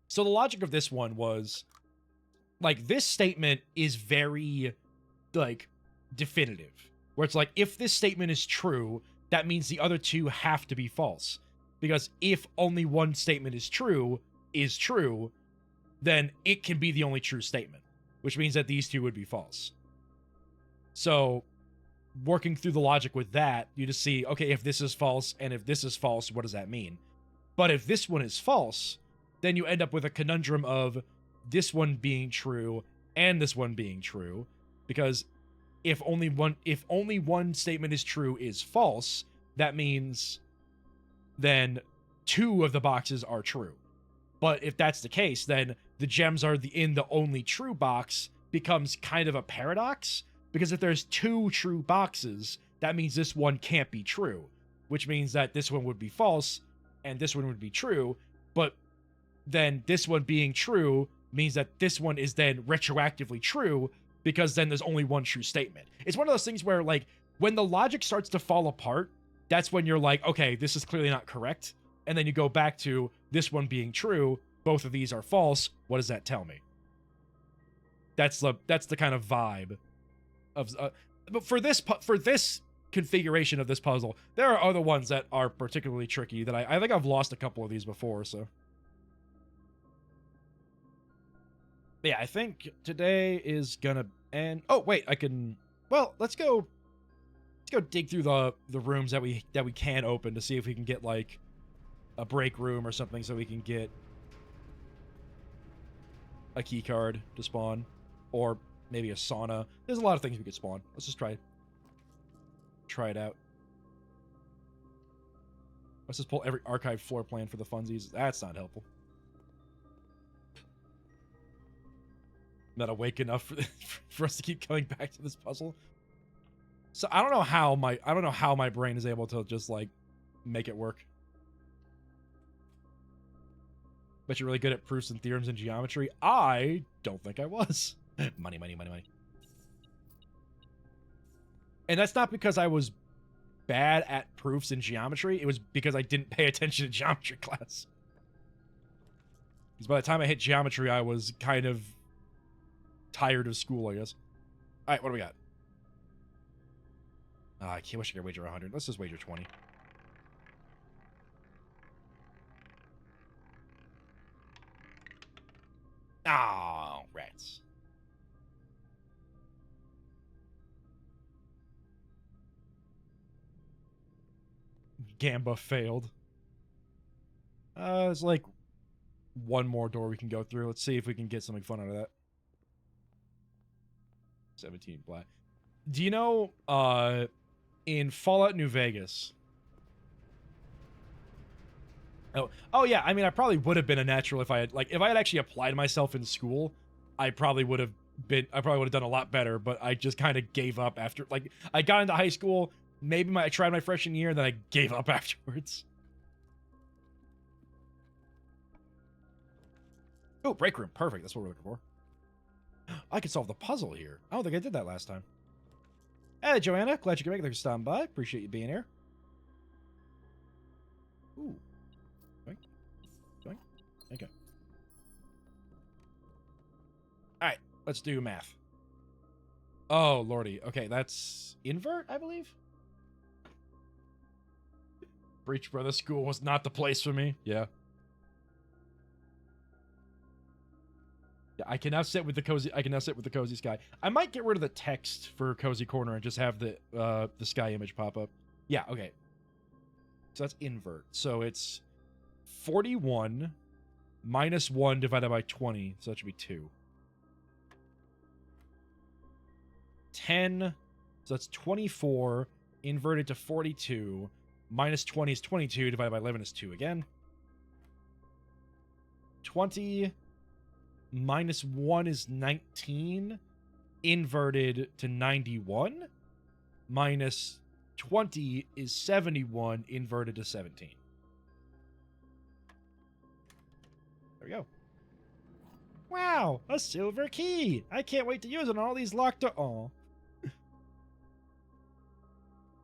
So the logic of this one was... Like, this statement is very, like, definitive. Where it's like, if this statement is true, that means the other two have to be false. Because if only one statement is true, then it can be the only true statement. Which means that these two would be false. So, working through the logic with that, you just see, okay, if this is false, and if this is false, what does that mean? But if this one is false, then you end up with a conundrum of this one being true and this one being true, because if only one statement is true is false, that means then two of the boxes are true. But if that's the case, then the gems are in the only true box becomes kind of a paradox, because if there's two true boxes, that means this one can't be true, which means that this one would be false and this one would be true, but then this one being true means that this one is then retroactively true, because then there's only one true statement. It's one of those things where, like, when the logic starts to fall apart, that's when you're like, okay, this is clearly not correct. And then you go back to this one being true, both of these are false. What does that tell me? That's the kind of vibe of but for this configuration of this puzzle, there are other ones that are particularly tricky that I think I've lost a couple of these before, so. But yeah, I think today is gonna end. Oh wait, I can. Well, let's go dig through the rooms that we can open to see if we can get like a break room or something, so we can get a key card to spawn, or maybe a sauna. There's a lot of things we could spawn. Let's just try it out. Let's just pull every archived floor plan for the funsies. That's not helpful. Not awake enough for us to keep coming back to this puzzle. So I don't know how my brain is able to just like make it work. Bet you're really good at proofs and theorems and geometry. I don't think I was. Money. And that's not because I was bad at proofs and geometry. It was because I didn't pay attention to geometry class. Because by the time I hit geometry, I was kind of tired of school, I guess. All right, what do we got? I can't wish I could wager 100. Let's just wager 20. Oh, rats. Gamba failed. There's like one more door we can go through. Let's see if we can get something fun out of that. 17 black. Do you know, in Fallout New Vegas... Oh yeah, I mean, I probably would have been a natural if I had actually applied myself in school. I probably would have done a lot better, but I just kind of gave up after, like, I got into high school, maybe I tried my freshman year, and then I gave up afterwards. Oh, break room. Perfect. That's what we're looking for. I can solve the puzzle here. I don't think I did that last time. Hey, Joanna. Glad you could make it. Thanks for stopping by. Appreciate you being here. Ooh. Doink. Doink. Okay. All right, let's do math. Oh, lordy. Okay, that's invert, I believe. Breach Brother School was not the place for me. Yeah. Yeah, I can now sit with the cozy sky. I might get rid of the text for cozy corner and just have the sky image pop up. Yeah, okay. So that's invert. So it's 41 minus 1 divided by 20. So that should be 2. 10. So that's 24 inverted to 42. Minus 20 is 22. Divided by 11 is 2 again. 20 minus 1 is 19. Inverted to 91. Minus 20 is 71. Inverted to 17. There we go. Wow, a silver key. I can't wait to use it on all these locked doors. Aw.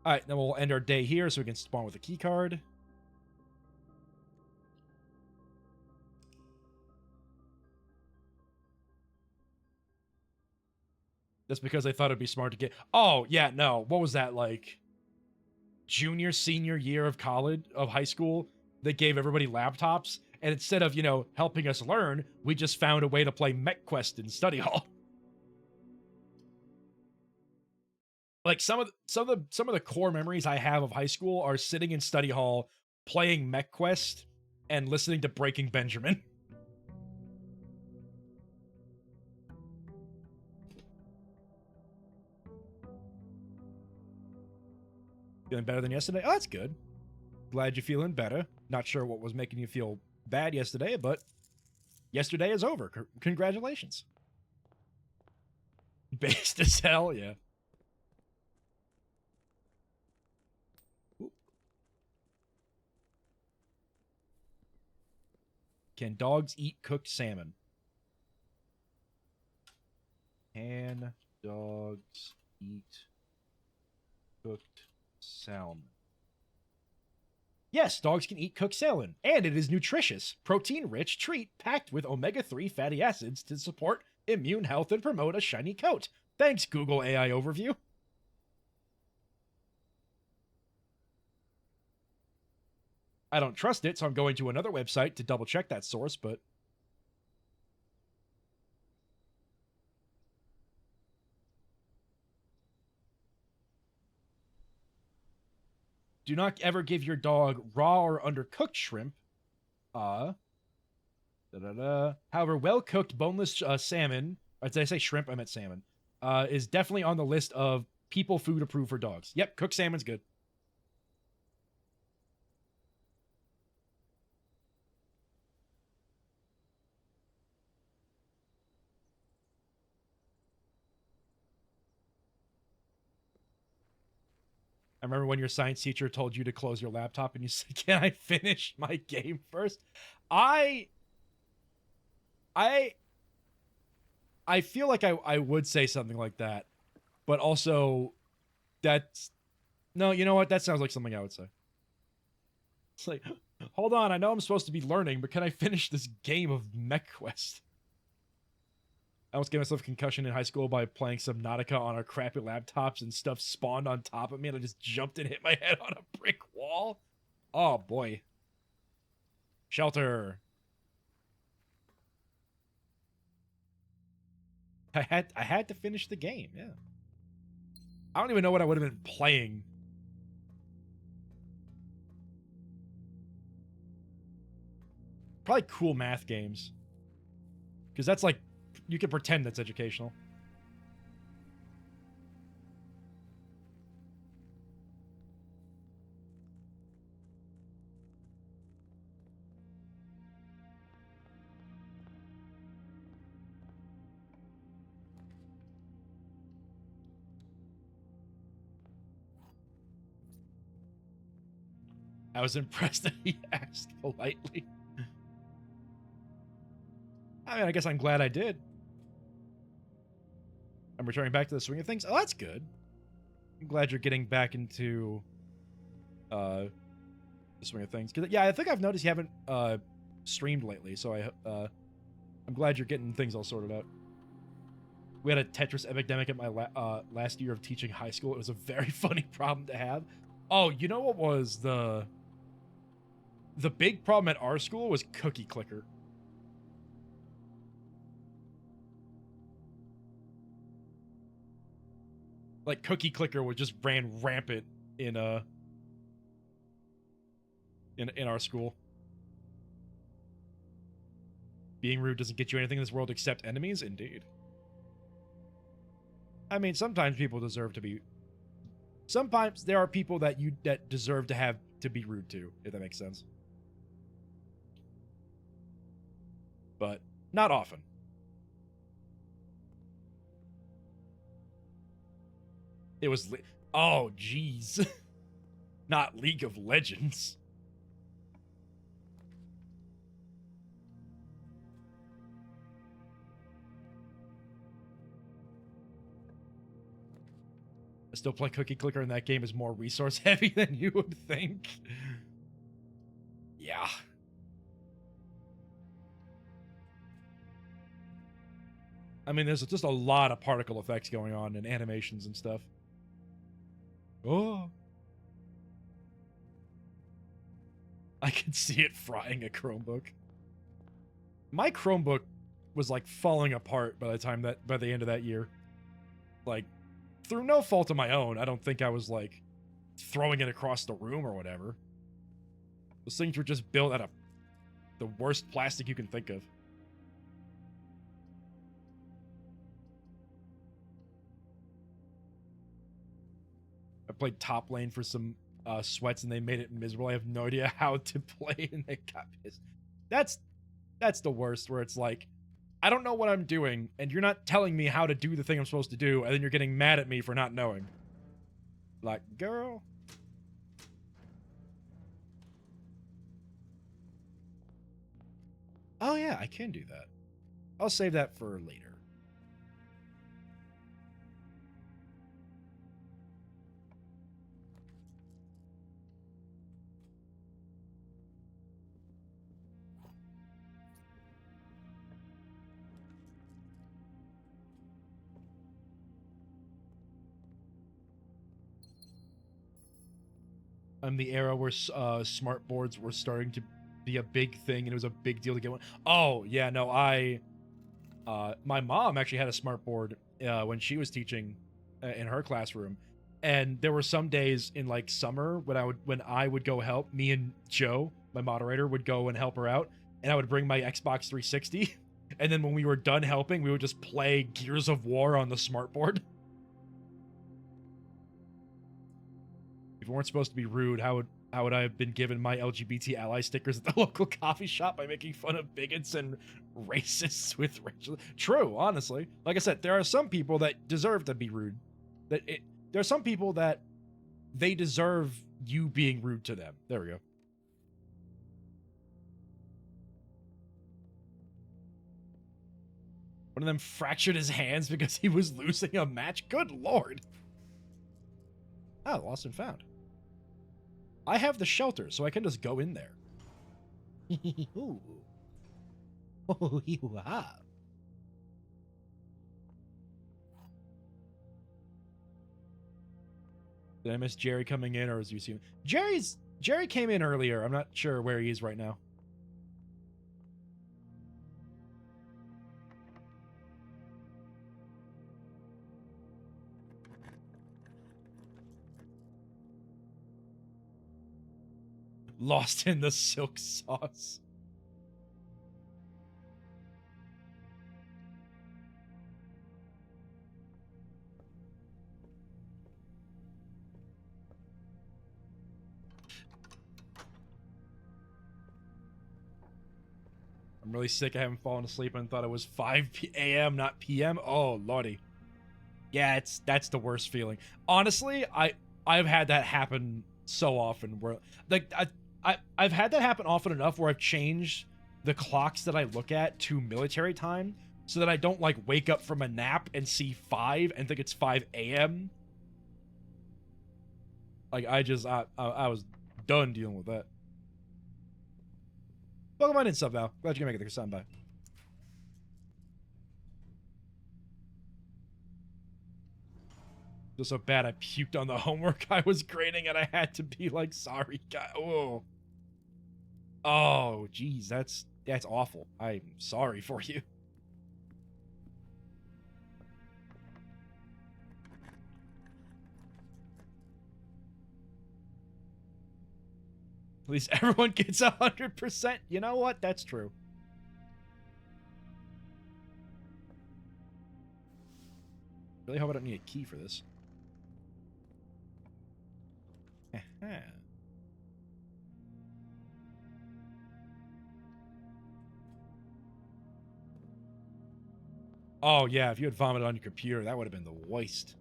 Alright, then we'll end our day here so we can spawn with a key card. That's because I thought it'd be smart to get... Oh, yeah, no. What was that, like... Junior, senior year of college, of high school? They gave everybody laptops, and instead of, helping us learn, we just found a way to play MechQuest in study hall. Like some of the core memories I have of high school are sitting in study hall, playing MechQuest, and listening to Breaking Benjamin. Feeling better than yesterday? Oh, that's good. Glad you're feeling better. Not sure what was making you feel bad yesterday, but yesterday is over. Congratulations. Based as hell, yeah. Can dogs eat cooked salmon? Can dogs eat cooked salmon? Yes, dogs can eat cooked salmon, and it is nutritious, protein-rich treat packed with omega-3 fatty acids to support immune health and promote a shiny coat. Thanks, Google AI Overview. I don't trust it, so I'm going to another website to double check that source, but... Do not ever give your dog raw or undercooked shrimp. However, well-cooked boneless salmon, or did I say shrimp? I meant salmon. Is definitely on the list of people food approved for dogs. Yep, cooked salmon's good. I remember when your science teacher told you to close your laptop and you said, "Can I finish my game first?" I feel like I would say something like that, but also that's... No, you know what? That sounds like something I would say. It's like, hold on, I know I'm supposed to be learning, but can I finish this game of MechQuest? I almost gave myself a concussion in high school by playing Subnautica on our crappy laptops, and stuff spawned on top of me and I just jumped and hit my head on a brick wall. Oh boy. Shelter. I had to finish the game, yeah. I don't even know what I would have been playing. Probably cool math games. Because that's like, you can pretend that's educational. I was impressed that he asked politely. I mean, I guess I'm glad I did. I'm returning back to the swing of things. Oh, that's good. I'm glad you're getting back into the swing of things. Cause yeah, I think I've noticed you haven't streamed lately, so I'm glad you're getting things all sorted out. We had a Tetris epidemic at my last year of teaching high school. It was a very funny problem to have. Oh, you know what was the big problem at our school was Cookie Clicker. Like Cookie Clicker would just ran rampant in our school. Being rude doesn't get you anything in this world except enemies, indeed. I mean, sometimes people deserve to be. Sometimes there are people that deserve to be rude to, if that makes sense. But not often. It was oh jeez. Not League of Legends. I still play Cookie Clicker, and that game is more resource heavy than you would think. Yeah. I mean, there's just a lot of particle effects going on and animations and stuff. Oh. I can see it frying a Chromebook. My Chromebook was like falling apart by the end of that year. Like, through no fault of my own, I don't think I was like throwing it across the room or whatever. Those things were just built out of the worst plastic you can think of. I played top lane for some sweats and they made it miserable. I have no idea how to play and they got pissed. That's the worst, where it's like, I don't know what I'm doing, and you're not telling me how to do the thing I'm supposed to do, and then you're getting mad at me for not knowing. Like, girl. Oh yeah, I can do that. I'll save that for later. The era where smart boards were starting to be a big thing, and it was a big deal to get one. Oh yeah, no, my mom actually had a smart board when she was teaching in her classroom, and there were some days in like summer when I would go help. Me and Joe, my moderator, would go and help her out, and I would bring my Xbox 360, and then when we were done helping, we would just play Gears of War on the smart board. If we weren't supposed to be rude, how would I have been given my LGBT ally stickers at the local coffee shop by making fun of bigots and racists with racial? True, honestly. Like I said, there are some people that deserve to be rude. There are some people that they deserve you being rude to them. There we go. One of them fractured his hands because he was losing a match. Good lord. Oh, lost and found. I have the shelter, so I can just go in there. Ooh. Oh, you have. Did I miss Jerry coming in, or is you see Jerry came in earlier. I'm not sure where he is right now. Lost in the silk sauce. I'm really sick. I haven't fallen asleep and thought it was 5 a.m. not p.m. Oh lordy. Yeah, that's the worst feeling. Honestly, I've had that happen so often where like I've had that happen often enough where I've changed the clocks that I look at to military time so that I don't like wake up from a nap and see 5 and think it's 5 a.m. Like I was done dealing with that. Welcome on in, Sub Val. Glad you can make it there, son. Bye. Feel so bad I puked on the homework I was grading and I had to be like, sorry, guy. Oh. Oh, geez, that's awful. I'm sorry for you. At least everyone gets 100%. You know what? That's true. Really hope I don't need a key for this. Oh, yeah, if you had vomited on your computer, that would have been the worst.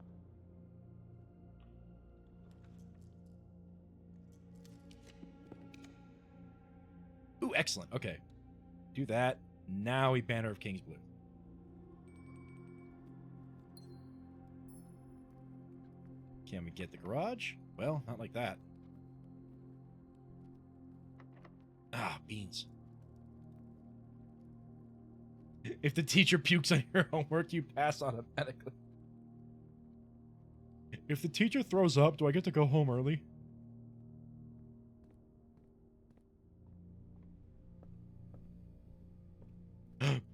Ooh, excellent. Okay. Do that. Now we Banner of King's Blue. Can we get the garage? Well, not like that. Ah, beans. If the teacher pukes on your homework, you pass automatically. If the teacher throws up, do I get to go home early?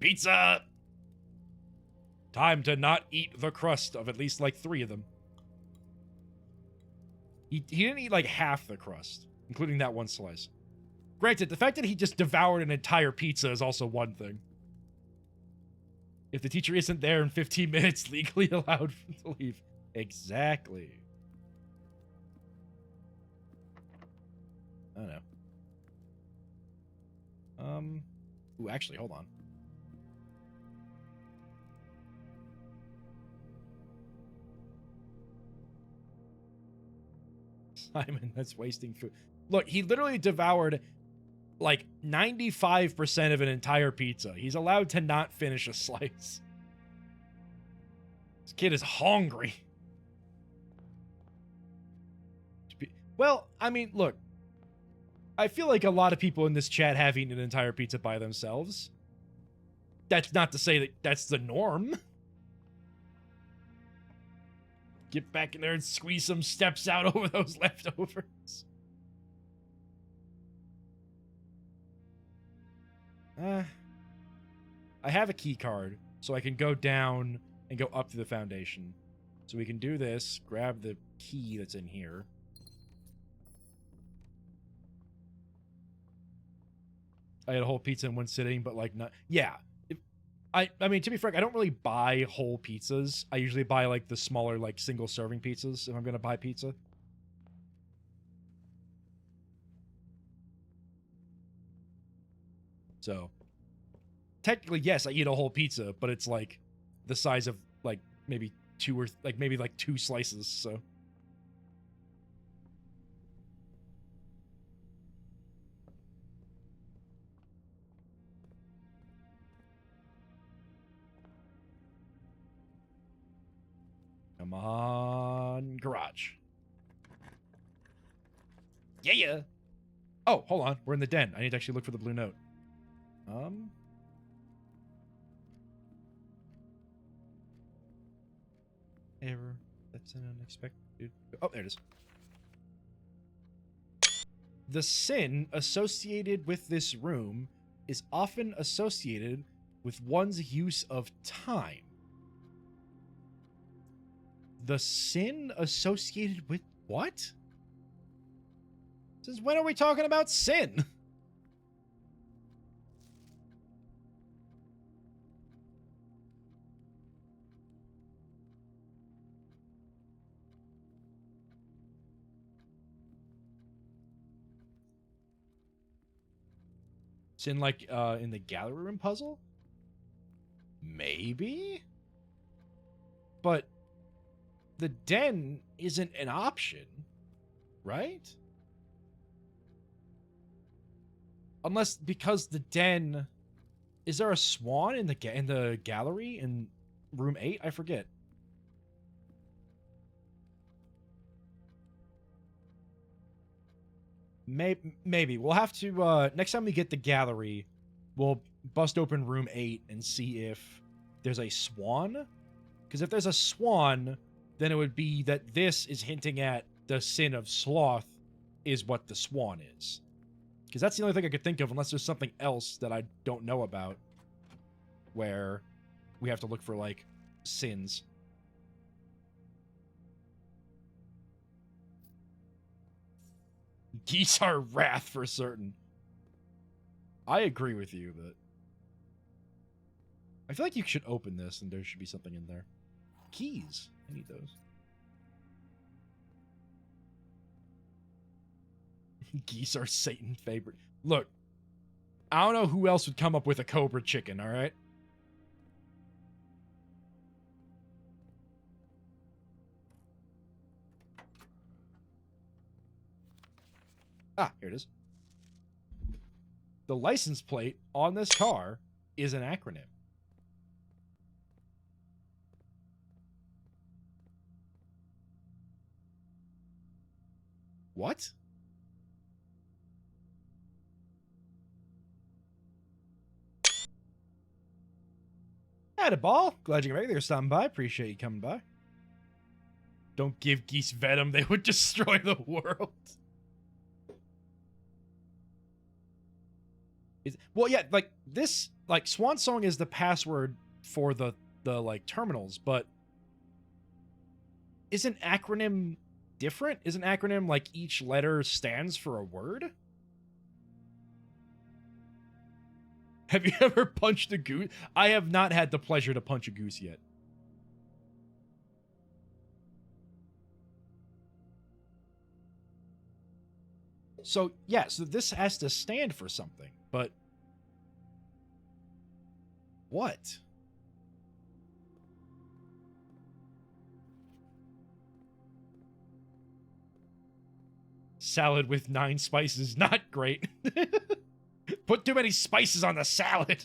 Pizza! Time to not eat the crust of at least like 3 of them. He didn't eat like half the crust, including that one slice. Granted, the fact that he just devoured an entire pizza is also one thing. If the teacher isn't there in 15 minutes, legally allowed to leave. Exactly. I don't know. Ooh, actually, hold on. Simon, that's wasting food. Look, he literally devoured like 95% of an entire pizza. He's allowed to not finish a slice. This kid is hungry. Well, I mean, look. I feel like a lot of people in this chat have eaten an entire pizza by themselves. That's not to say that that's the norm. Get back in there and squeeze some steps out over those leftovers. I have a key card, so I can go down and go up to the foundation. So we can do this, grab the key that's in here. I had a whole pizza in one sitting, but like not... Yeah. I mean, to be frank, I don't really buy whole pizzas. I usually buy like the smaller, like single serving pizzas if I'm going to buy pizza. So, technically, yes, I eat a whole pizza, but it's like the size of like maybe maybe 2 slices. So, come on, garage. Yeah. Oh, hold on. We're in the den. I need to actually look for the blue note. Error. That's an unexpected... Oh, there it is. The sin associated with this room is often associated with one's use of time. The sin associated with what? Since when are we talking about sin? Sin like in the gallery room puzzle? Maybe? But the den isn't an option, right? Unless because the den... Is there a swan in the gallery in room 8? I forget. Maybe. We'll have to, next time we get the gallery, we'll bust open room 8 and see if there's a swan. Because if there's a swan, then it would be that this is hinting at the sin of sloth is what the swan is. Because that's the only thing I could think of, unless there's something else that I don't know about where we have to look for, like, sins. Geese are wrath for certain. I agree with you, but I feel like you should open this and there should be something in there. Keys. I need those. Geese are Satan's favorite. Look, I don't know who else would come up with a cobra chicken, alright? Ah, here it is. The license plate on this car is an acronym. What? Had a ball. Glad you can make it. Stopping by. Appreciate you coming by. Don't give geese venom. They would destroy the world. Well, yeah, like this, like Swan Song is the password for the like terminals, but isn't acronym different? Isn't acronym like each letter stands for a word? Have you ever punched a goose? I have not had the pleasure to punch a goose yet. So, yeah, so this has to stand for something, but what? Salad with 9 spices, not great. Put too many spices on the salad.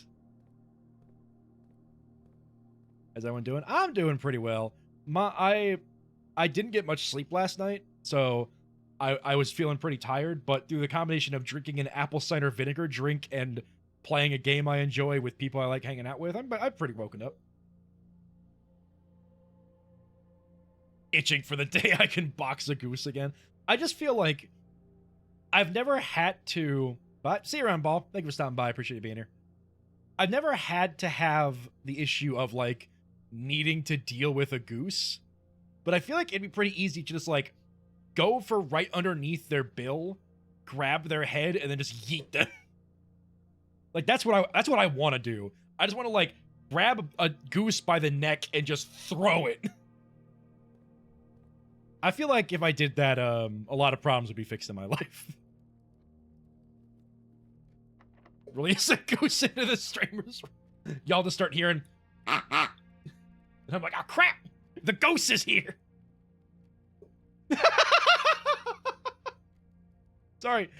How's everyone doing? I'm doing pretty well. I didn't get much sleep last night, so I was feeling pretty tired, but through the combination of drinking an apple cider vinegar drink and playing a game I enjoy with people I like hanging out with, I'm pretty woken up. Itching for the day I can box a goose again. I just feel like I've never had to... But see you around, Ball. Thank you for stopping by. I appreciate you being here. I've never had to have the issue of, like, needing to deal with a goose. But I feel like it'd be pretty easy to just, like, go for right underneath their bill, grab their head, and then just yeet them. Like, that's what I want to do. I just want to, like, grab a goose by the neck and just throw it. I feel like if I did that, a lot of problems would be fixed in my life. Release a goose into the streamers. Y'all just start hearing, ah, ah. And I'm like, oh crap, the ghost is here. Sorry,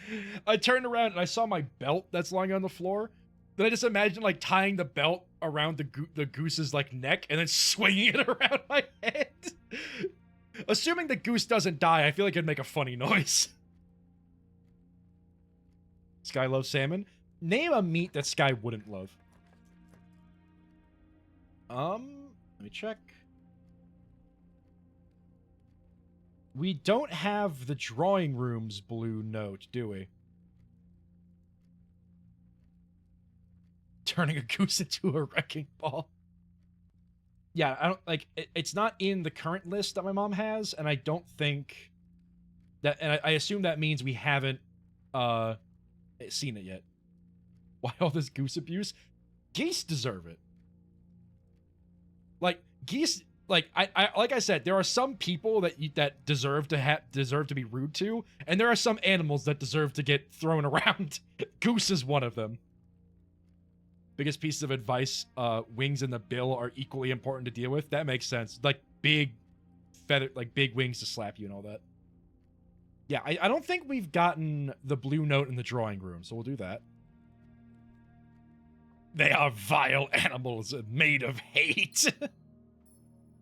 I turned around and I saw my belt that's lying on the floor. Then I just imagined like tying the belt around the goose's like neck and then swinging it around my head. Assuming the goose doesn't die, I feel like it'd make a funny noise. Sky loves salmon. Name a meat that Sky wouldn't love. Let me check. We don't have the drawing room's blue note, do we? Turning a goose into a wrecking ball. Yeah, I don't like it's not in the current list that my mom has, and I don't think that, and I assume that means we haven't seen it yet. Why all this goose abuse? Geese deserve it. Like geese, like I said, there are some people that deserve to be rude to, and there are some animals that deserve to get thrown around. Goose is one of them. Biggest piece of advice: wings in the bill are equally important to deal with. That makes sense. Like big feather, like big wings to slap you and all that. Yeah, I don't think we've gotten the blue note in the drawing room, so we'll do that. They are vile animals made of hate.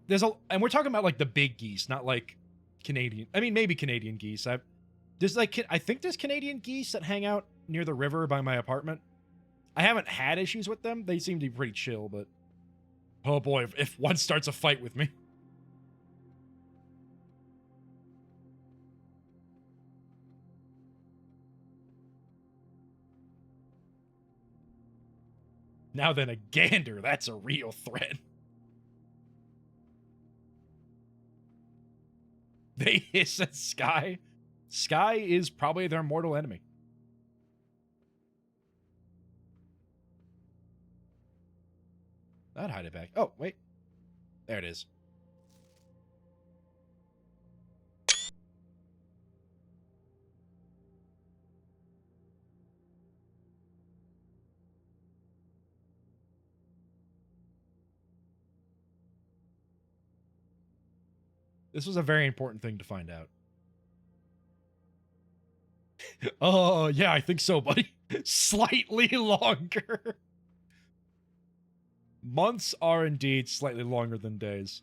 And we're talking about like the big geese, not like Canadian. I mean, maybe Canadian geese. There's like, I think there's Canadian geese that hang out near the river by my apartment. I haven't had issues with them. They seem to be pretty chill, but oh boy, if one starts a fight with me. Now then, a gander, that's a real threat. They hiss at Sky. Sky is probably their mortal enemy. I'd hide it back. Oh, wait. There it is. This was a very important thing to find out. Oh, yeah, I think so, buddy. Slightly longer. Months are indeed slightly longer than days.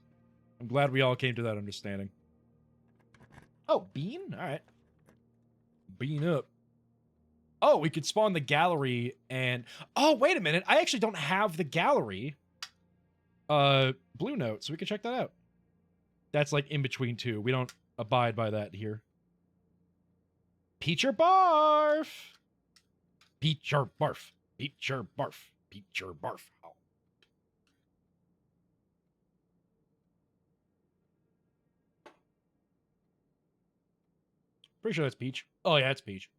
I'm glad we all came to that understanding. Oh, bean? All right. Bean up. Oh, we could spawn the gallery and... Oh, wait a minute. I actually don't have the gallery blue note, so we can check that out. That's like in between two. We don't abide by that here. Peach or barf? Peach or barf? Peach or barf? Peach or barf? Oh. Pretty sure that's peach. Oh yeah, it's peach.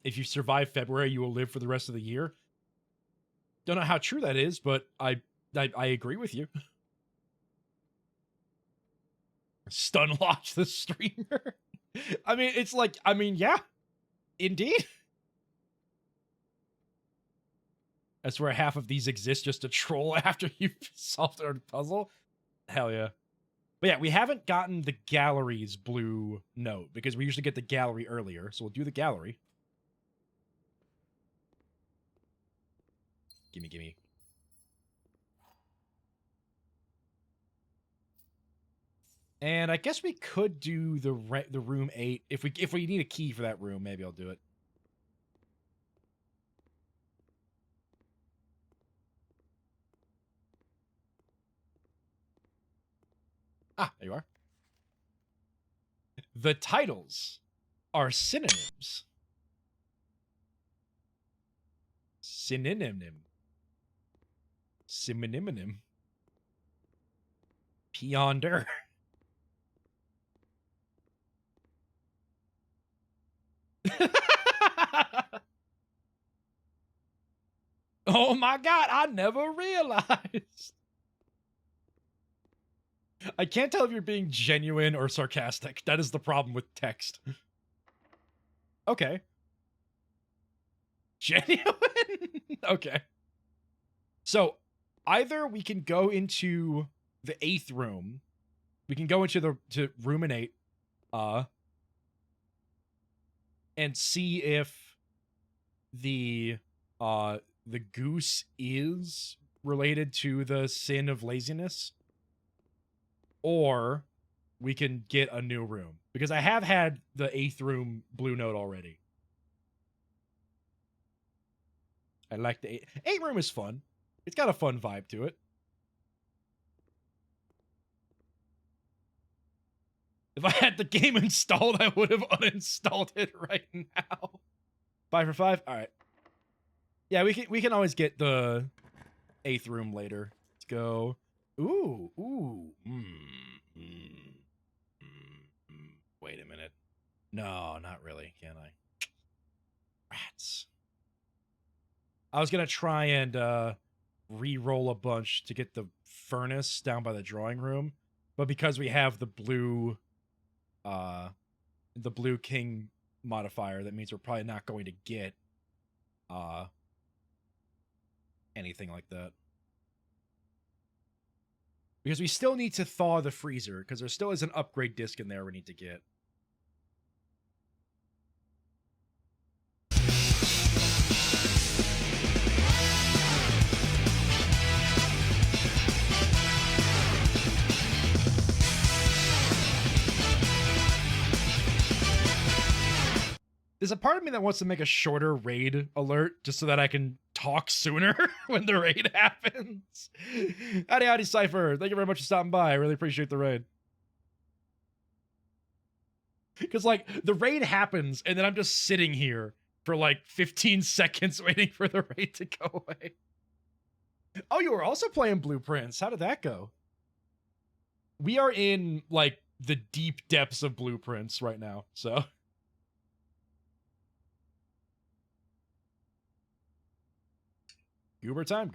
If you survive February, you will live for the rest of the year. Don't know how true that is, but I agree with you. Stun lock the streamer. I mean, it's like, I mean, yeah, indeed. I swear half of these exist just to troll after you've solved a puzzle. Hell yeah. But yeah, we haven't gotten the gallery's blue note because we usually get the gallery earlier. So we'll do the gallery. Gimme. And I guess we could do the room 8 if we need a key for that room. Maybe I'll do it. Ah, there you are. The titles are synonyms. Synonym. Synonym. Peonder. Oh my god, I never realized. I can't tell if you're being genuine or sarcastic. That is the problem with text. Okay. Genuine? Okay. So, either we can go into the 8th room. We can go into the room in 8. And see if the goose is related to the sin of laziness. Or we can get a new room. Because I have had the 8th room blue note already. I like the 8 room is fun. It's got a fun vibe to it. If I had the game installed, I would have uninstalled it right now. 5 for 5? All right. Yeah, we can always get the 8th room later. Let's go. Ooh. Wait a minute. No, not really. Can I? Rats. I was going to try and re-roll a bunch to get the furnace down by the drawing room. But because we have the blue king modifier, that means we're probably not going to get anything like that. Because we still need to thaw the freezer, because there still is an upgrade disc in there we need to get. There's a part of me that wants to make a shorter raid alert just so that I can talk sooner when the raid happens. Howdy, Cypher. Thank you very much for stopping by. I really appreciate the raid. Because, like, the raid happens, and then I'm just sitting here for, like, 15 seconds waiting for the raid to go away. Oh, you were also playing Blueprints. How did that go? We are in, like, the deep depths of Blueprints right now, so... Goober time.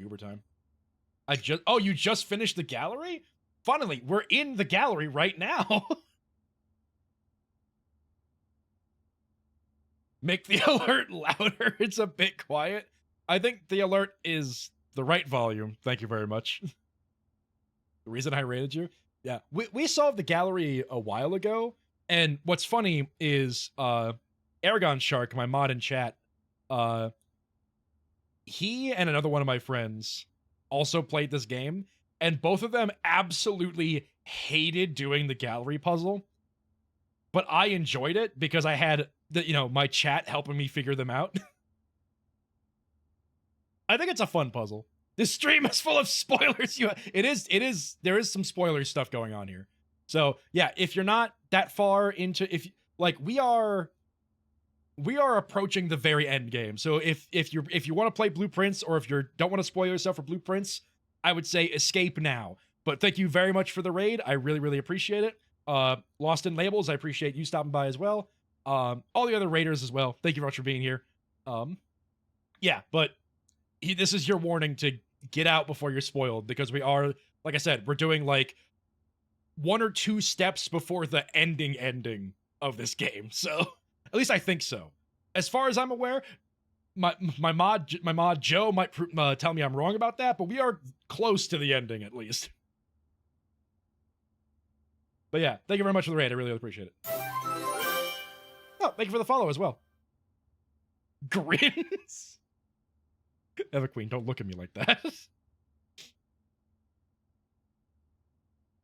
Oh, you just finished the gallery? Funnily, we're in the gallery right now. Make the alert louder. It's a bit quiet. I think the alert is the right volume. Thank you very much. The reason I rated you? Yeah. We solved the gallery a while ago. And what's funny is Aragon Shark, my mod in chat, he and another one of my friends also played this game, and both of them absolutely hated doing the gallery puzzle. But I enjoyed it because I had my chat helping me figure them out. I think it's a fun puzzle. This stream is full of spoilers. There is some spoiler stuff going on here. So yeah, if you're not that far into, we are approaching the very end game. So if you want to play Blueprints, or if you don't want to spoil yourself for Blueprints, I would say escape now. But thank you very much for the raid. I really, really appreciate it. Lost in Labels, I appreciate you stopping by as well. All the other raiders as well. Thank you very much for being here. Yeah, but this is your warning to get out before you're spoiled, because we are, like I said, we're doing like 1 or 2 steps before the ending of this game. So at least I think so. As far as I'm aware, my mod Joe might tell me I'm wrong about that, but we are close to the ending at least. But yeah, thank you very much for the raid. I really appreciate it. Oh, thank you for the follow as well. Grins. Eva Queen, don't look at me like that.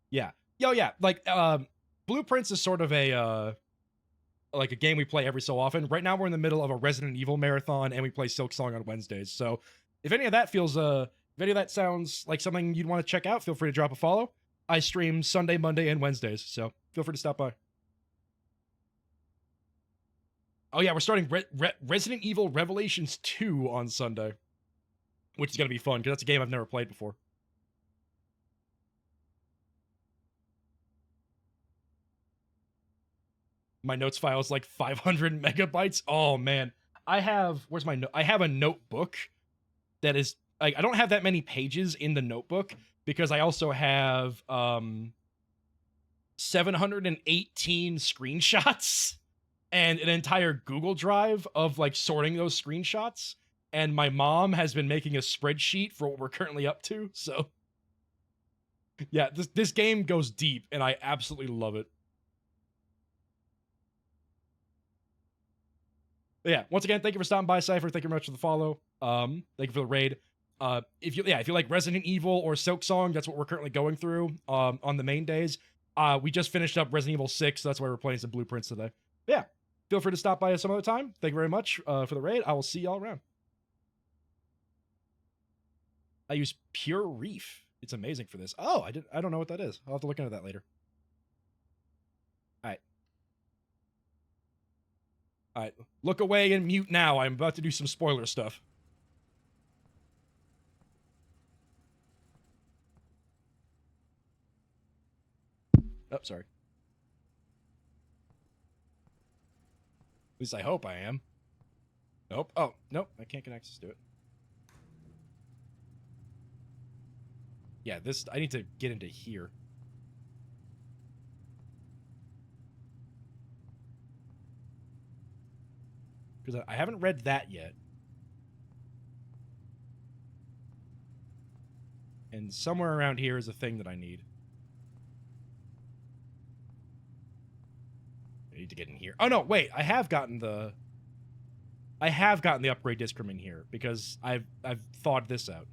Yeah. Yo, yeah. Like, Blueprints is sort of a game we play every so often. Right now we're in the middle of a Resident Evil marathon, and we play Silksong on Wednesdays. So if any of that sounds like something you'd want to check out, feel free to drop a follow. I stream Sunday, Monday, and Wednesdays, so feel free to stop by. Oh yeah, we're starting Resident Evil Revelations 2 on Sunday, which is going to be fun, because that's a game I've never played before. My notes file is like 500 megabytes. Oh man, I have a notebook that is, I don't have that many pages in the notebook, because I also have 718 screenshots and an entire Google Drive of like sorting those screenshots. And my mom has been making a spreadsheet for what we're currently up to. So yeah, this game goes deep, and I absolutely love it. But yeah, once again, thank you for stopping by, Cypher. Thank you very much for the follow. Thank you for the raid. If you like Resident Evil or Silksong, that's what we're currently going through on the main days. We just finished up Resident Evil 6, so that's why we're playing some Blueprints today. But yeah, feel free to stop by some other time. Thank you very much for the raid. I will see y'all around. I use Pure Reef. It's amazing for this. Oh, I don't know what that is. I'll have to look into that later. All right, look away and mute now. I'm about to do some spoiler stuff. Oh, sorry. At least I hope I am. Nope. Oh, nope. I can't get access to it. Yeah, I need to get into here. Because I haven't read that yet. And somewhere around here is a thing that I need. I need to get in here. Oh no, wait, I have gotten the upgrade disc from in here, because I've thought this out.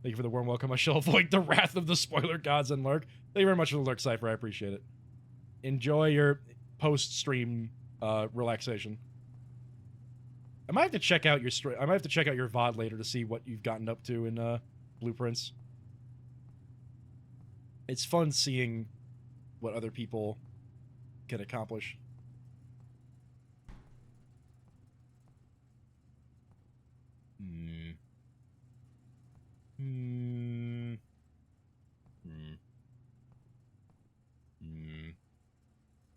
Thank you for the warm welcome. I shall avoid the wrath of the spoiler gods and lurk. Thank you very much for the lurk, Cypher. I appreciate it. Enjoy your post-stream relaxation. I might have to check out your I might have to check out your VOD later to see what you've gotten up to in Blueprints. It's fun seeing what other people can accomplish.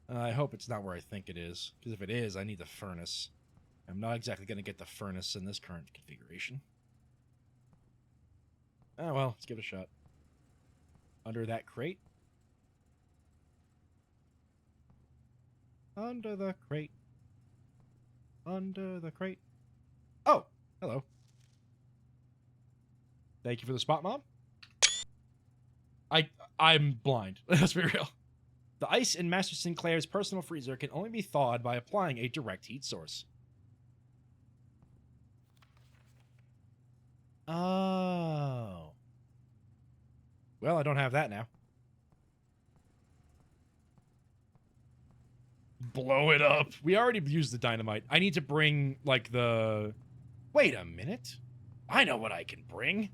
I hope it's not where I think it is, because if it is, I need the furnace. I'm not exactly going to get the furnace in this current configuration. Oh well, let's give it a shot. Under that crate. Under the crate. Under the crate. Oh, hello. Thank you for the spot, Mom. I'm blind. Let's be real. The ice in Master Sinclair's personal freezer can only be thawed by applying a direct heat source. Oh. Well, I don't have that now. Blow it up. We already used the dynamite. I need to bring, like, the... Wait a minute. I know what I can bring.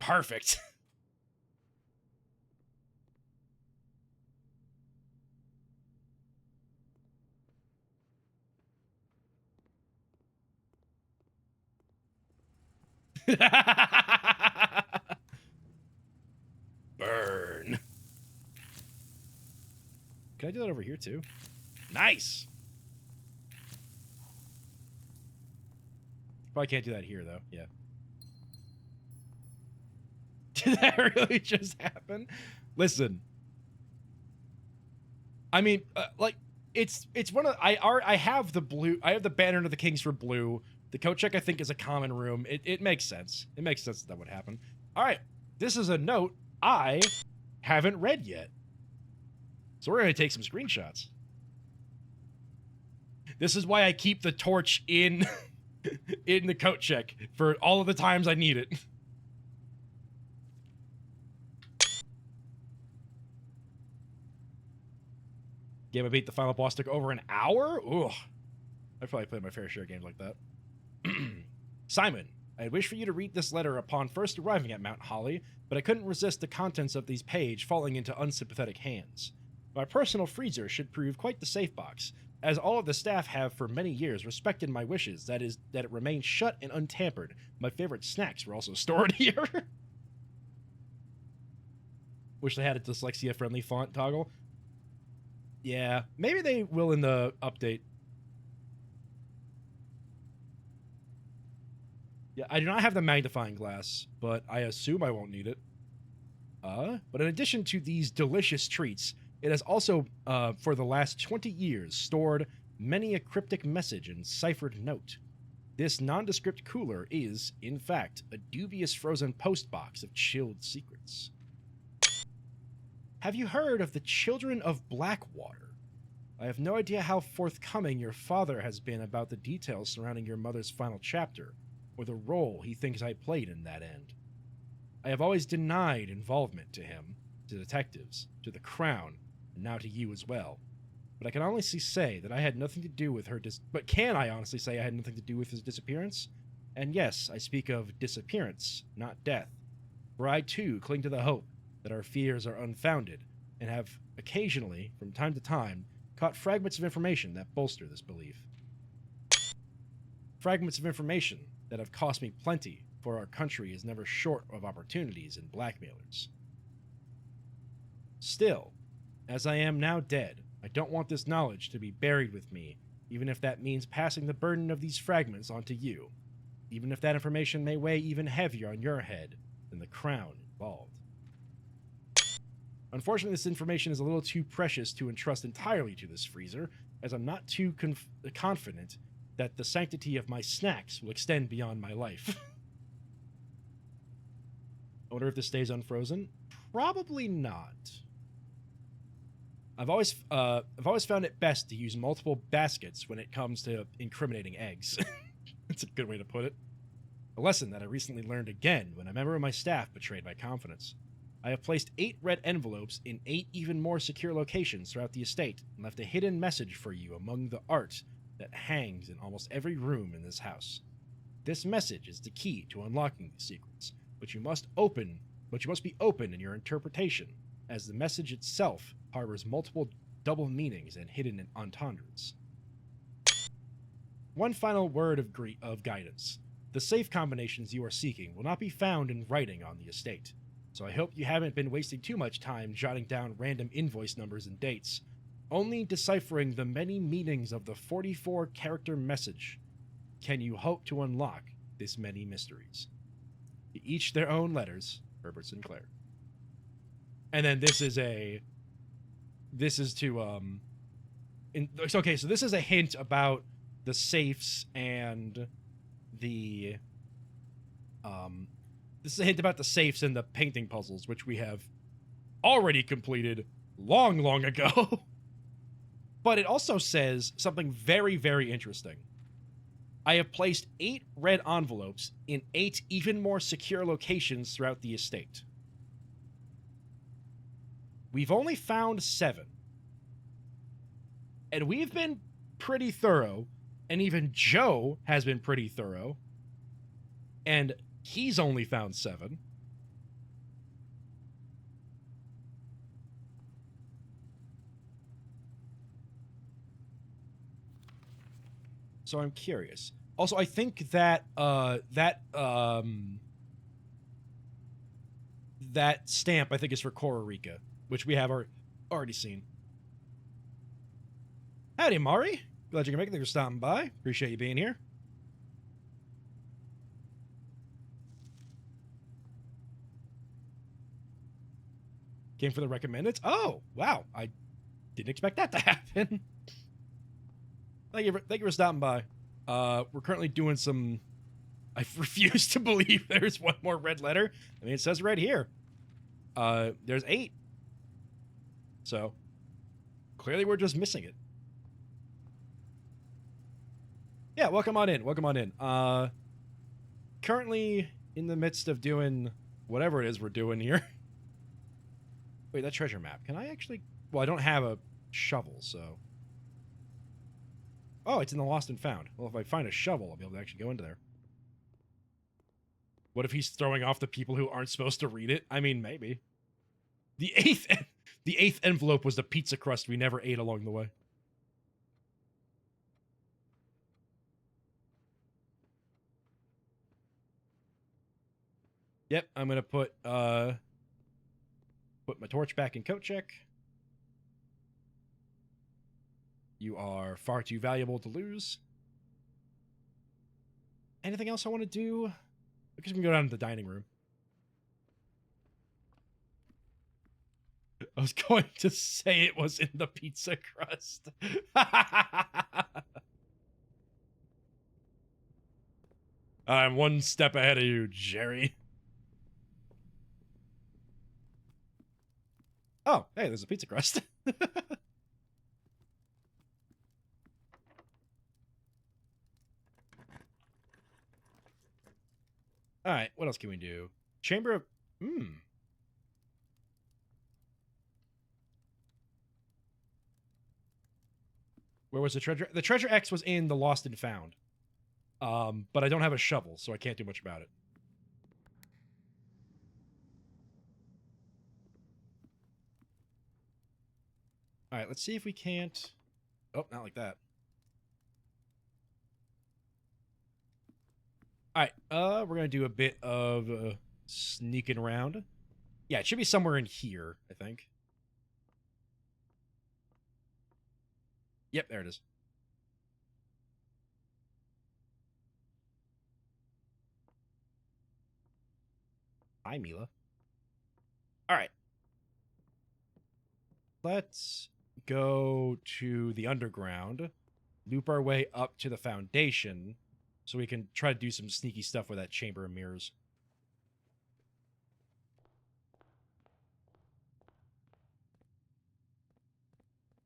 Perfect. Burn. Can I do that over here too? Nice. Probably can't do that here though. Yeah. Did that really just happen? Listen. I mean, like, it's one of I have the blue. I have the banner of the Kings for blue. The coat check I think is a common room. It makes sense. It makes sense that would happen. All right, this is a note I haven't read yet, so we're gonna take some screenshots. This is why I keep the torch in in the coat check for all of the times I need it. Game I beat the final boss took over an hour? Ugh. I've probably played my fair share of games like that. Simon, I wish for you to read this letter upon first arriving at Mount Holly, but I couldn't resist the contents of these page falling into unsympathetic hands. My personal freezer should prove quite the safe box, as all of the staff have for many years respected my wishes, that is, that it remains shut and untampered. My favorite snacks were also stored here. Wish they had a dyslexia-friendly font toggle. Yeah, maybe they will in the update. Yeah, I do not have the magnifying glass, but I assume I won't need it. But in addition to these delicious treats, it has also, for the last 20 years, stored many a cryptic message and ciphered note. This nondescript cooler is, in fact, a dubious frozen postbox of chilled secrets. Have you heard of the Children of Blackwater? I have no idea how forthcoming your father has been about the details surrounding your mother's final chapter, or the role he thinks I played in that end. I have always denied involvement to him, to detectives, to the Crown, and now to you as well. But I can honestly say that I had nothing to do with her But can I honestly say I had nothing to do with his disappearance? And yes, I speak of disappearance, not death. For I too cling to the hope that our fears are unfounded, and have occasionally, from time to time, caught fragments of information that bolster this belief. Fragments of information that have cost me plenty, for our country is never short of opportunities and blackmailers. Still, as I am now dead, I don't want this knowledge to be buried with me, even if that means passing the burden of these fragments onto you, even if that information may weigh even heavier on your head than the crown involved. Unfortunately, this information is a little too precious to entrust entirely to this freezer, as I'm not too confident that the sanctity of my snacks will extend beyond my life. I wonder if this stays unfrozen. Probably not. I've always found it best to use multiple baskets when it comes to incriminating eggs. That's a good way to put it. A lesson that I recently learned again when a member of my staff betrayed my confidence. I have placed 8 red envelopes in 8 even more secure locations throughout the estate and left a hidden message for you among the art that hangs in almost every room in this house. This message is the key to unlocking these secrets, but you must be open in your interpretation, as the message itself harbors multiple double meanings and hidden entendres. One final word of guidance. The safe combinations you are seeking will not be found in writing on the estate, so I hope you haven't been wasting too much time jotting down random invoice numbers and dates, only deciphering the many meanings of the 44-character message. Can you hope to unlock this many mysteries? To each their own letters, Herbert Sinclair. And then this is a hint about the safes and the this is a hint about the safes and the painting puzzles, which we have already completed long ago. But it also says something very, very interesting. I have placed 8 red envelopes in 8 even more secure locations throughout the estate. We've only found 7. And we've been pretty thorough, and even Joe has been pretty thorough, and he's only found 7. So I'm curious. Also, I think that that stamp I think is for Costa Rica, which we have already seen. Howdy, Mari. Glad you can make it. Thanks for stopping by. Appreciate you being here. Came for the recommendeds. Oh, wow. I didn't expect that to happen. Thank you for stopping by. We're currently doing some... I refuse to believe there's one more red letter. I mean, it says right here. There's 8. So, clearly we're just missing it. Yeah, welcome on in. Welcome on in. Currently in the midst of doing whatever it is we're doing here. Wait, that treasure map. Can I actually... Well, I don't have a shovel, so... Oh, it's in the Lost and Found. Well, if I find a shovel, I'll be able to actually go into there. What if he's throwing off the people who aren't supposed to read it? I mean, maybe. The eighth envelope was the pizza crust we never ate along the way. Yep, I'm gonna put my torch back in coat check. You are far too valuable to lose. Anything else I want to do? I guess we can go down to the dining room. I was going to say it was in the pizza crust. I'm one step ahead of you, Jerry. Oh, hey, there's a pizza crust. All right, what else can we do? Chamber of... Where was the treasure? The treasure X was in the Lost and Found. But I don't have a shovel, so I can't do much about it. All right, let's see if we can't... Oh, not like that. All right, we're going to do a bit of sneaking around. Yeah, it should be somewhere in here, I think. Yep, there it is. Hi, Mila. All right. Let's go to the underground, loop our way up to the foundation, so we can try to do some sneaky stuff with that chamber of mirrors.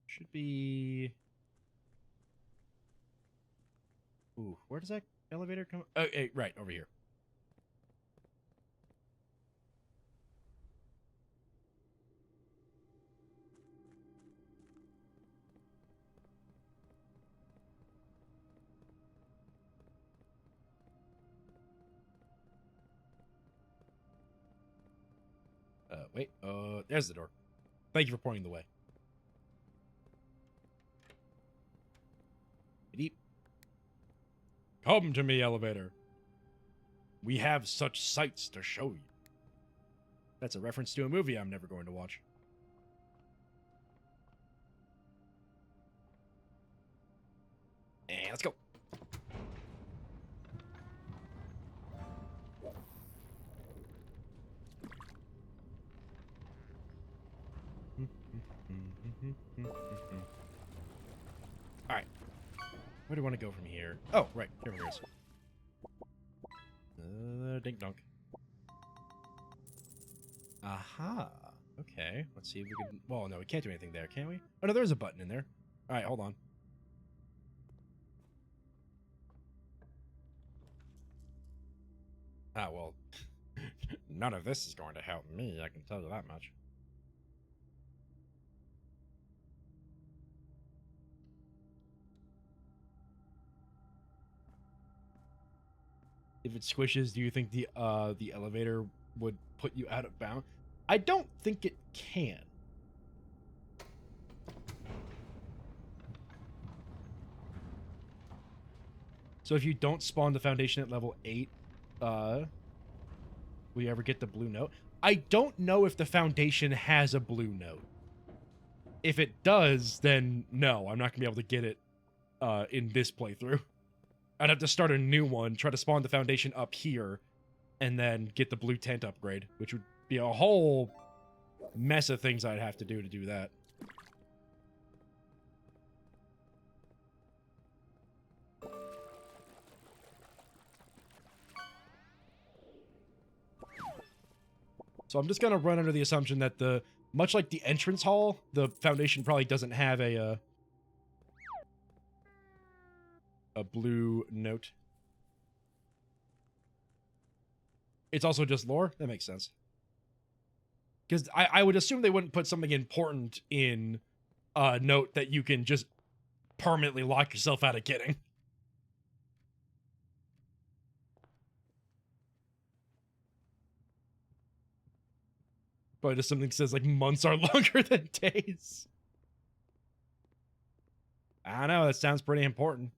Should be... Ooh, where does that elevator come? Oh, hey, right, over here. Wait. There's the door. Thank you for pointing the way. Beep. Come to me, elevator. We have such sights to show you. That's a reference to a movie I'm never going to watch. And let's go. All right. Where do I want to go from here? Oh, right. Here it is. Dink dunk. Aha. Okay. Let's see if we can. Well, no, we can't do anything there, can we? Oh, no, there's a button in there. All right, hold on. Ah, well. None of this is going to help me, I can tell you that much. If it squishes, do you think the elevator would put you out of bounds? I don't think it can. So if you don't spawn the foundation at level 8, will you ever get the blue note? I don't know if the foundation has a blue note. If it does, then no, I'm not gonna be able to get it in this playthrough. I'd have to start a new one, try to spawn the foundation up here, and then get the blue tent upgrade, which would be a whole mess of things I'd have to do that. So I'm just gonna run under the assumption that much like the entrance hall, the foundation probably doesn't have a blue note. It's also just lore? That makes sense. Because I would assume they wouldn't put something important in a note that you can just permanently lock yourself out of getting. But just something that says like months are longer than days. I don't know, that sounds pretty important.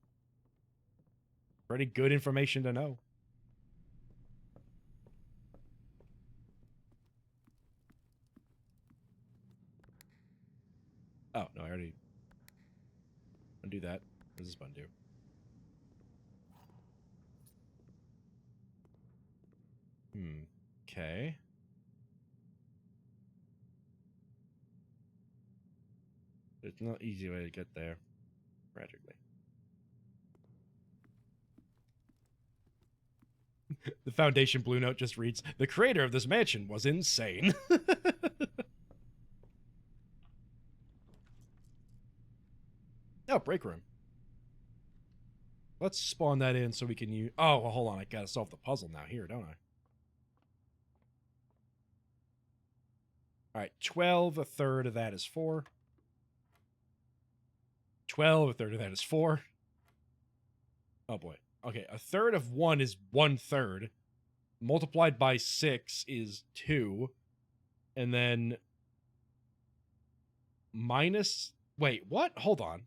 Pretty good information to know. Oh, no, I already undo that. What does this button do? Okay. There's no easy way to get there, tragically. The foundation blue note just reads, "The creator of this mansion was insane." Oh, break room. Let's spawn that in so we can use... Oh, well, hold on. I gotta solve the puzzle now here, don't I? All right, 12, a third of that is 4. 12, a third of that is 4. Oh, boy. Okay, a third of 1 is 1/3. Multiplied by 6 is 2. And then... minus... Wait, what? Hold on.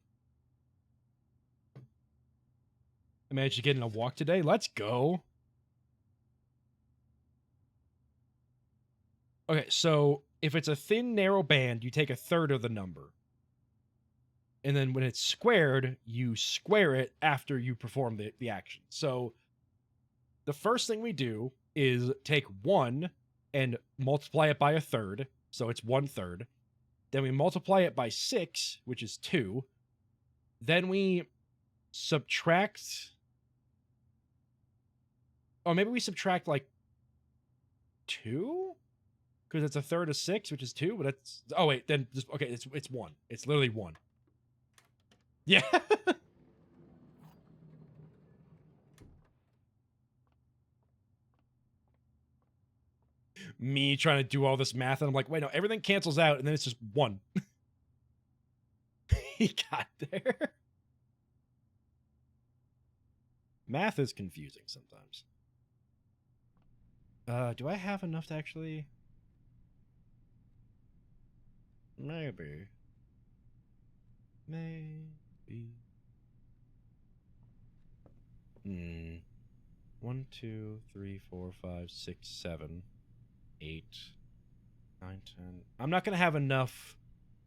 I managed to get in a walk today. Let's go. Okay, so if it's a thin, narrow band, you take a third of the number. And then when it's squared, you square it after you perform the action. So the first thing we do is take 1 and multiply it by a third. So it's 1/3. Then we multiply it by 6, which is 2. Then we subtract... Oh, maybe we subtract like 2? Because it's a third of 6, which is 2, but it's... Oh, wait, then... Just, okay, it's 1. It's literally 1. Yeah. Me trying to do all this math, and I'm like, wait, no, everything cancels out, and then it's just 1. He got there. Math is confusing sometimes. Do I have enough to actually... Maybe. Maybe. 1, 2, 3, 4, 5, 6, 7, 8, 9, 10. I'm not gonna have enough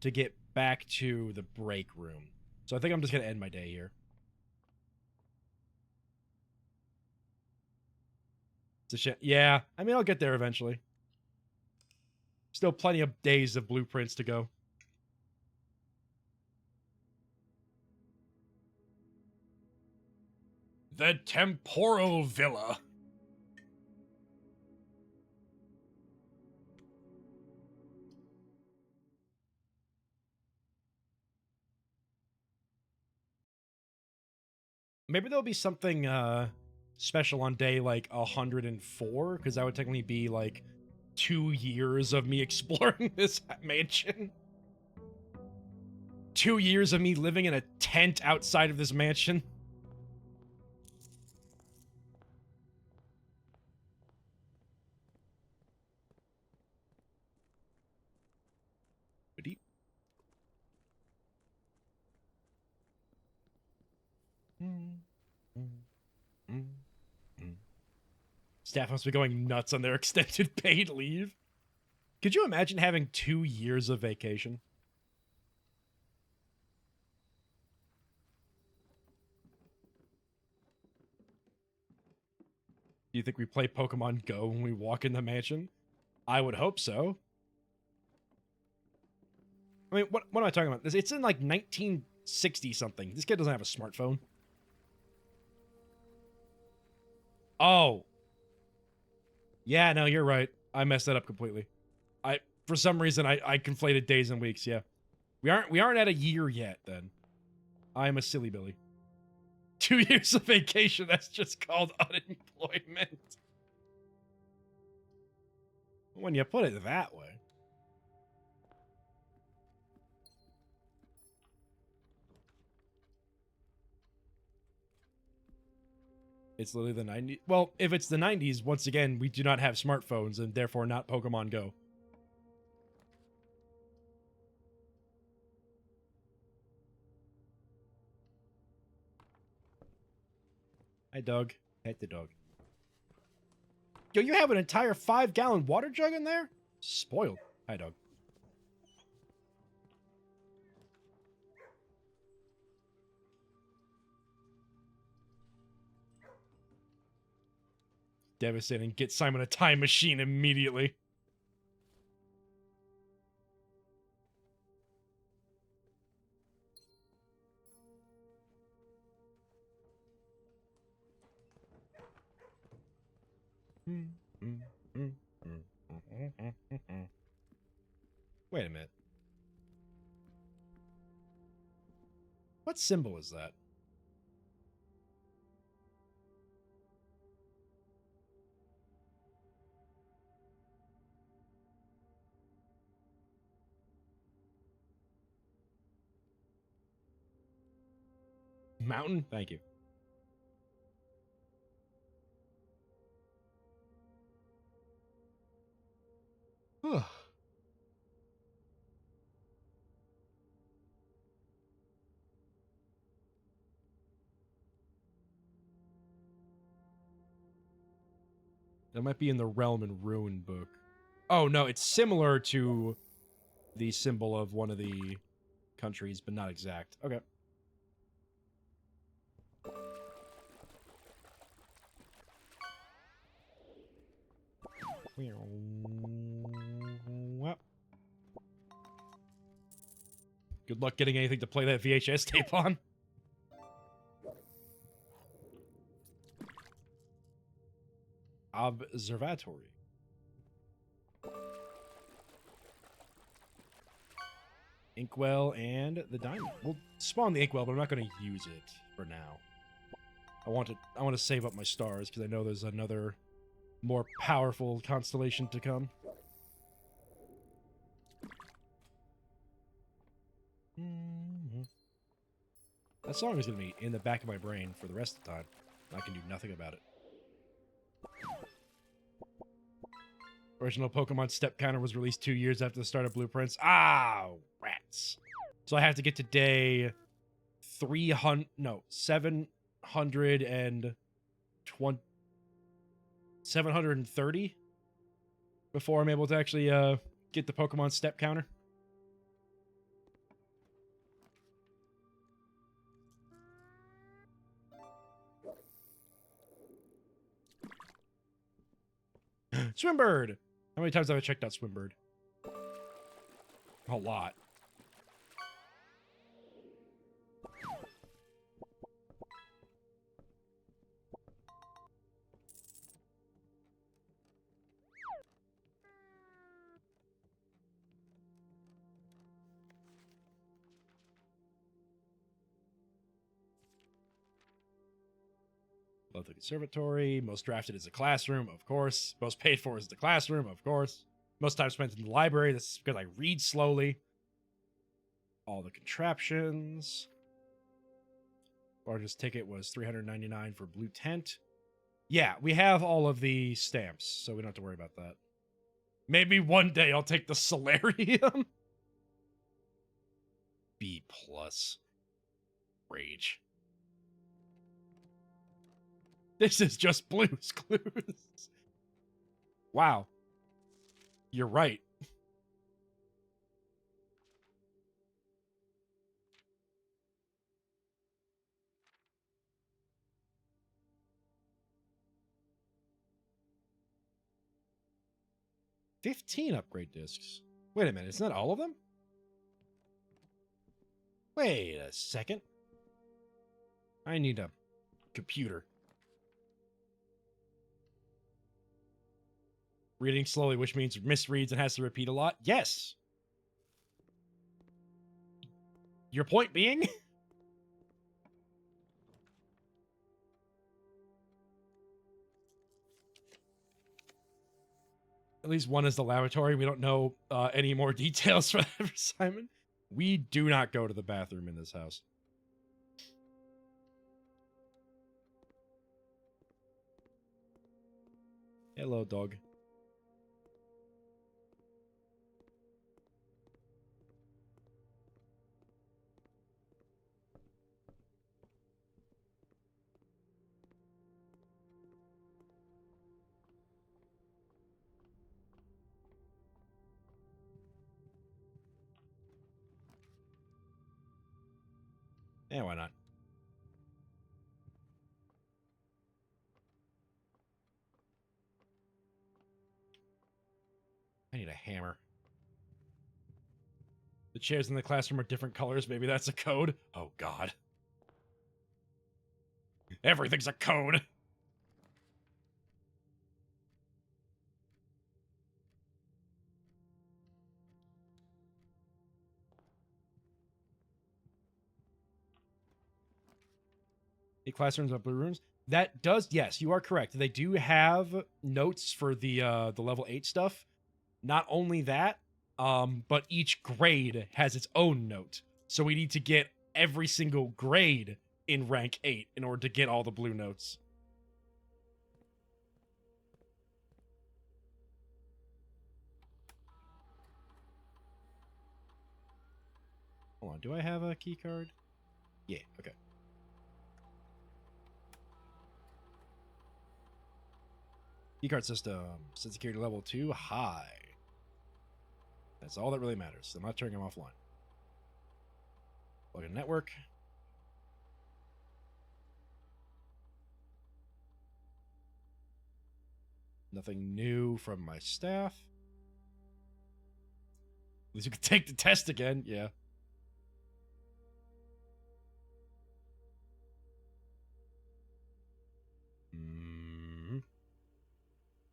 to get back to the break room. So I think I'm just gonna end my day here. It's a shit. Yeah, I mean, I'll get there eventually. Still plenty of days of blueprints to go. The Temporal Villa. Maybe there'll be something special on day like 104, because that would technically be like 2 years of me exploring this mansion. 2 years of me living in a tent outside of this mansion. Deep. Staff must be going nuts on their extended paid leave. Could you imagine having 2 years of vacation? Do you think we play Pokemon Go when we walk in the mansion? I would hope so. I mean, what am I talking about? It's in like 1960 something. This kid doesn't have a smartphone. Oh. Yeah, no, you're right. I messed that up completely. For some reason I conflated days and weeks, yeah. We aren't at a year yet then. I am a silly Billy. 2 years of vacation, that's just called unemployment. When you put it that way. It's literally the 90s. Well, if it's the 90s, once again, we do not have smartphones and therefore not Pokemon Go. Hi, dog. Pet the dog. Yo, you have an entire 5-gallon water jug in there? Spoiled. Hi, dog. Devastating. Get Simon a time machine immediately. Wait a minute. What symbol is that? Mountain? Thank you. That might be in the Realm and Ruin book. Oh, no, it's similar to the symbol of one of the countries, but not exact. Okay. Well, good luck getting anything to play that VHS tape on. Observatory. Inkwell and the diamond. We'll spawn the inkwell, but I'm not going to use it for now. I want to save up my stars because I know there's another more powerful constellation to come. That song is going to be in the back of my brain for the rest of the time. I can do nothing about it. Or Original Pokemon step counter was released 2 years after the start of Blueprints. Ah, rats. So I have to get to day 300, no, 720, 730 before I'm able to actually get the Pokemon step counter. Swimbird! How many times have I checked out Swimbird? A lot. Love the conservatory. Most drafted is the classroom, of course. Most paid for is the classroom, of course. Most time spent in the library. This is because I read slowly. All the contraptions. Largest ticket was $399 for blue tent. Yeah, we have all of the stamps, so we don't have to worry about that. Maybe one day I'll take the Solarium. B+. Rage. This is just Blue's Clues. Wow. You're right. $15 upgrade discs. Wait a minute, it's not all of them? Wait a second. I need a computer. Reading slowly, which means misreads and has to repeat a lot? Yes. Your point being? At least one is the lavatory. We don't know any more details for that for Simon. We do not go to the bathroom in this house. Hello, dog. Yeah, why not? I need a hammer. The chairs in the classroom are different colors. Maybe that's a code. Oh, God. Everything's a code. The classrooms have blue rooms. That does, yes, you are correct. They do have notes for the level 8 stuff. Not only that, but each grade has its own note. So we need to get every single grade in rank 8 in order to get all the blue notes. Hold on, do I have a key card? Yeah, okay. Keycard system. Set security level 2 high. That's all that really matters. I'm not turning them offline. Plug in network. Nothing new from my staff. At least we can take the test again. Yeah.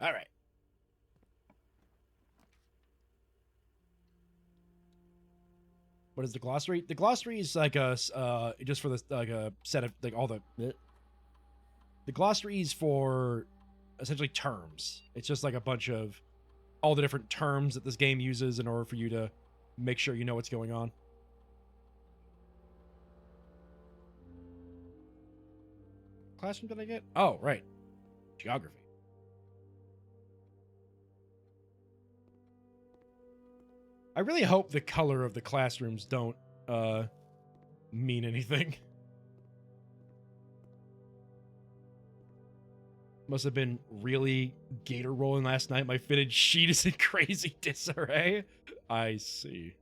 All right. What is the glossary? The glossary is like a just for the like a set of like all the glossary is for essentially terms. It's just like a bunch of all the different terms that this game uses in order for you to make sure you know what's going on. Classroom did I get? Oh, right. Geography. I really hope the color of the classrooms don't mean anything. Must have been really gator rolling last night. My fitted sheet is in crazy disarray. I see.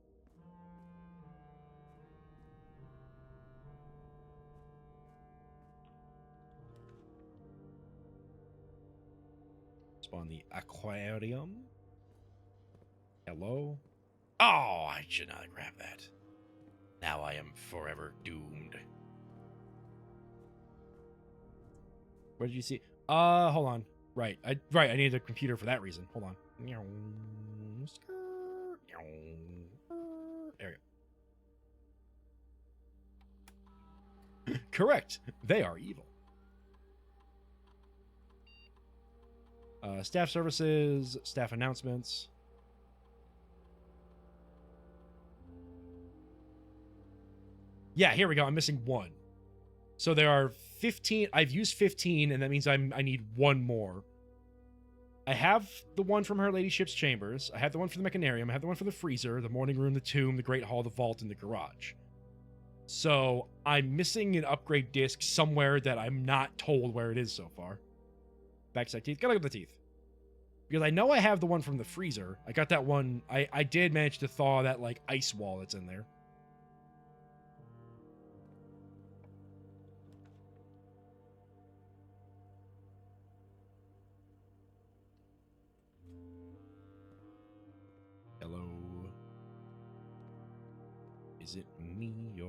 Spawn the aquarium. Hello? Oh, I should not grab that. Now I am forever doomed. What did you see? Hold on. Right, I needed a computer for that reason. Hold on. There we go. Correct. They are evil. Staff services, staff announcements. Yeah, here we go. I'm missing one. So there are 15. I've used 15, and that means I need one more. I have the one from Her Ladyship's chambers. I have the one for the mechanarium. I have the one for the freezer, the morning room, the tomb, the great hall, the vault, and the garage. So I'm missing an upgrade disc somewhere that I'm not told where it is so far. Backside teeth. Gotta look at the teeth. Because I know I have the one from the freezer. I got that one. I did manage to thaw that, like, ice wall that's in there. Hello. Is it me you're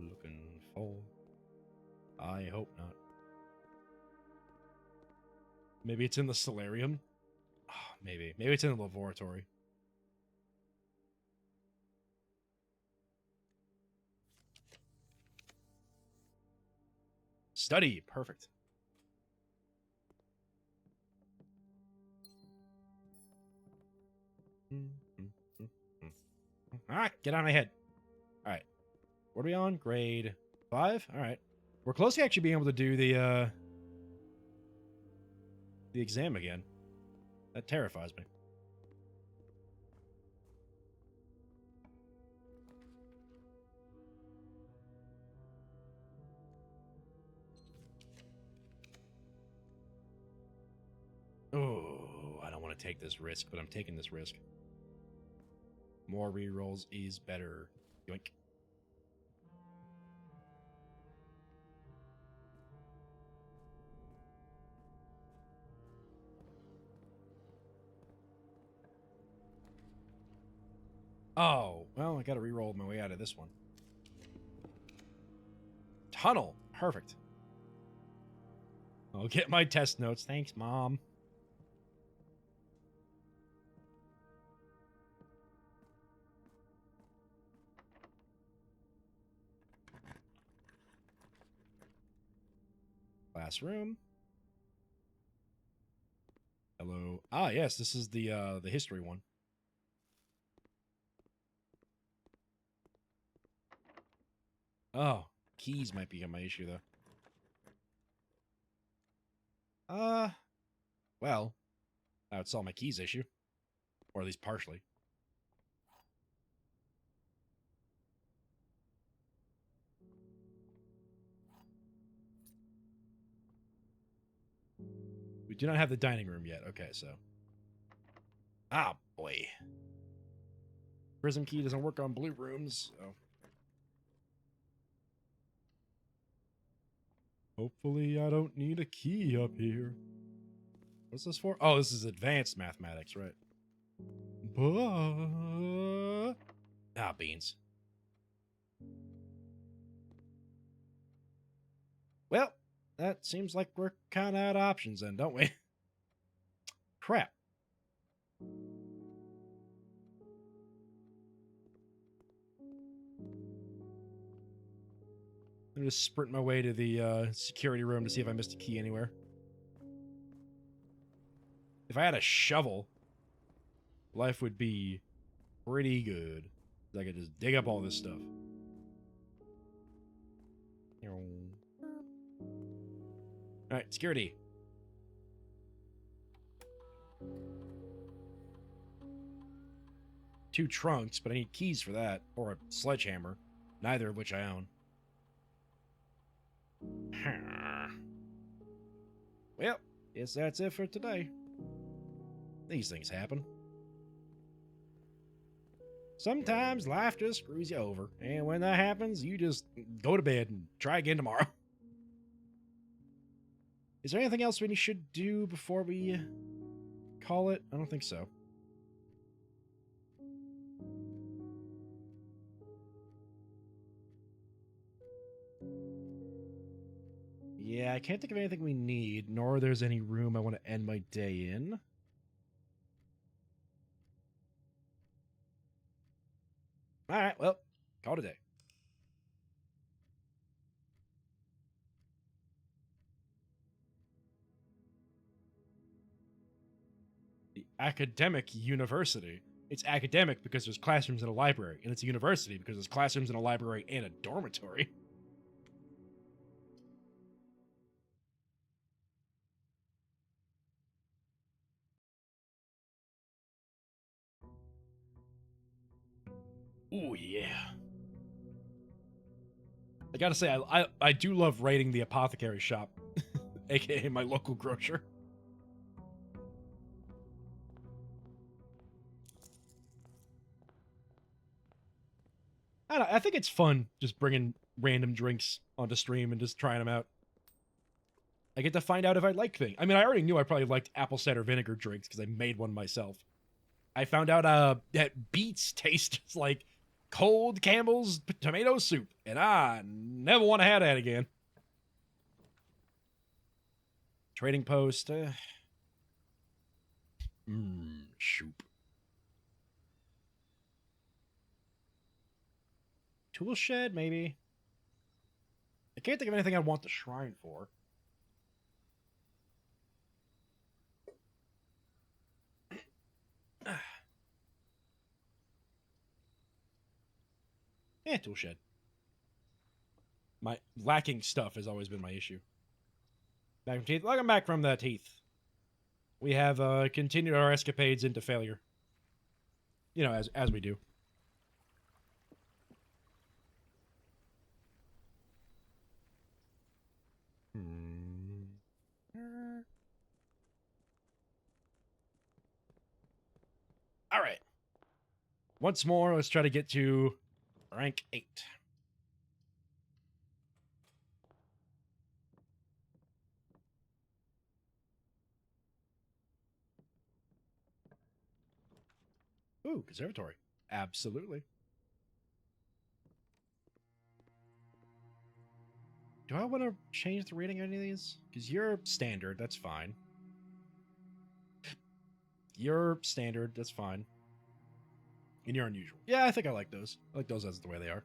looking for? I hope not. Maybe it's in the solarium? Oh, maybe. Maybe it's in the laboratory. Study. Perfect. All right, get out of my head. All right, what are we on? Grade 5. All right, we're close to actually being able to do the exam again. That terrifies me. Oh, I don't want to take this risk, but I'm taking this risk. More rerolls is better. Yoink. Oh, well, I gotta reroll my way out of this one. Tunnel. Perfect. I'll get my test notes. Thanks, Mom. Classroom. Hello. Ah, yes, this is the history one. Oh, keys might be my issue though. Well, that would solve my keys issue, or at least partially. We do not have the dining room yet. Okay, so. Ah, boy. Prism key doesn't work on blue rooms, so. Hopefully I don't need a key up here. What's this for? Oh, this is advanced mathematics, right? Ah, beans. Well, that seems like we're kind of out of options then, don't we? Crap. I'm just sprint my way to the security room to see if I missed a key anywhere. If I had a shovel, life would be pretty good. I could just dig up all this stuff. Alright, security. 2 trunks, but I need keys for that, or a sledgehammer, neither of which I own. Well, guess that's it for today. These things happen. Sometimes life just screws you over, and when that happens, you just go to bed and try again tomorrow. Is there anything else we should do before we call it? I don't think so. Yeah, I can't think of anything we need, nor there's any room I want to end my day in. Alright, well, call it a day. The academic university. It's academic because there's classrooms in a library, and it's a university because there's classrooms in a library and a dormitory. Ooh, yeah. I gotta say, I do love raiding the apothecary shop, aka my local grocer. I don't know, I think it's fun just bringing random drinks onto stream and just trying them out. I get to find out if I like things. I mean, I already knew I probably liked apple cider vinegar drinks because I made one myself. I found out that beets taste just like cold Campbell's tomato soup, and I never want to have that again. Trading post. Shoop. Tool shed, maybe. I can't think of anything I want the shrine for. Tool shed. My lacking stuff has always been my issue. Back from teeth. Welcome back from the teeth. We have continued our escapades into failure. You know, as we do. All right. Once more, let's try to get to rank 8. Ooh, conservatory. Absolutely. Do I want to change the rating on any of these? Because you're standard, that's fine. You're standard, that's fine. And you're unusual. Yeah, I think I like those. I like those as the way they are.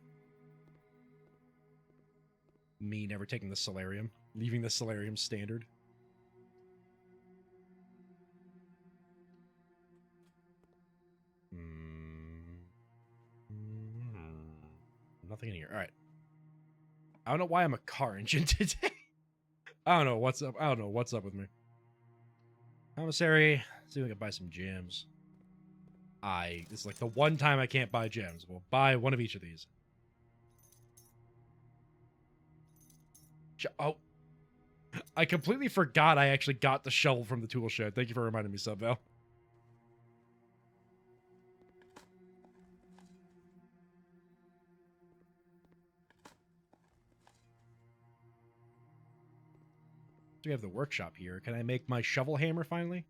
Me never taking the solarium. Leaving the solarium standard. Nothing in here. All right. I don't know why I'm a car engine today. I don't know what's up. I don't know what's up with me. Commissary. See if we can buy some gems. This is like the one time I can't buy gems. We'll buy one of each of these. Oh. I completely forgot I actually got the shovel from the tool shed. Thank you for reminding me, Subval. We have the workshop here. Can I make my shovel hammer finally?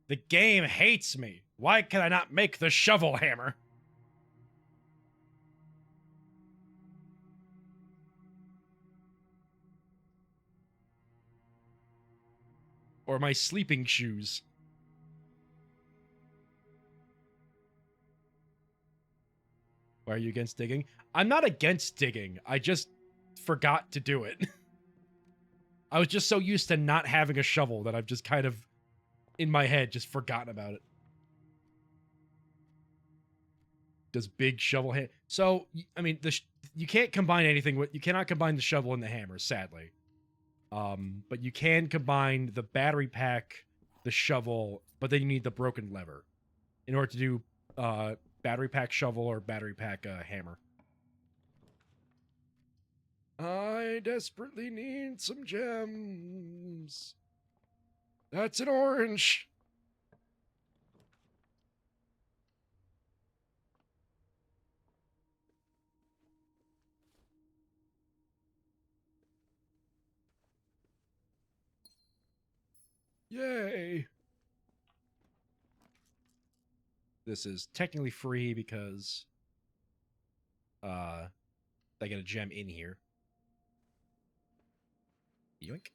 The game hates me. Why can I not make the shovel hammer? Or my sleeping shoes. Why are you against digging? I'm not against digging. I just forgot to do it. I was just so used to not having a shovel that I've just kind of, in my head, just forgotten about it. Does big shovel hand? So, I mean, you can't combine anything with, you cannot combine the shovel and the hammer, sadly. But you can combine the battery pack, the shovel, but then you need the broken lever in order to do battery pack shovel or battery pack hammer. I desperately need some gems. That's an orange. Yay. This is technically free because I get a gem in here. Yoink.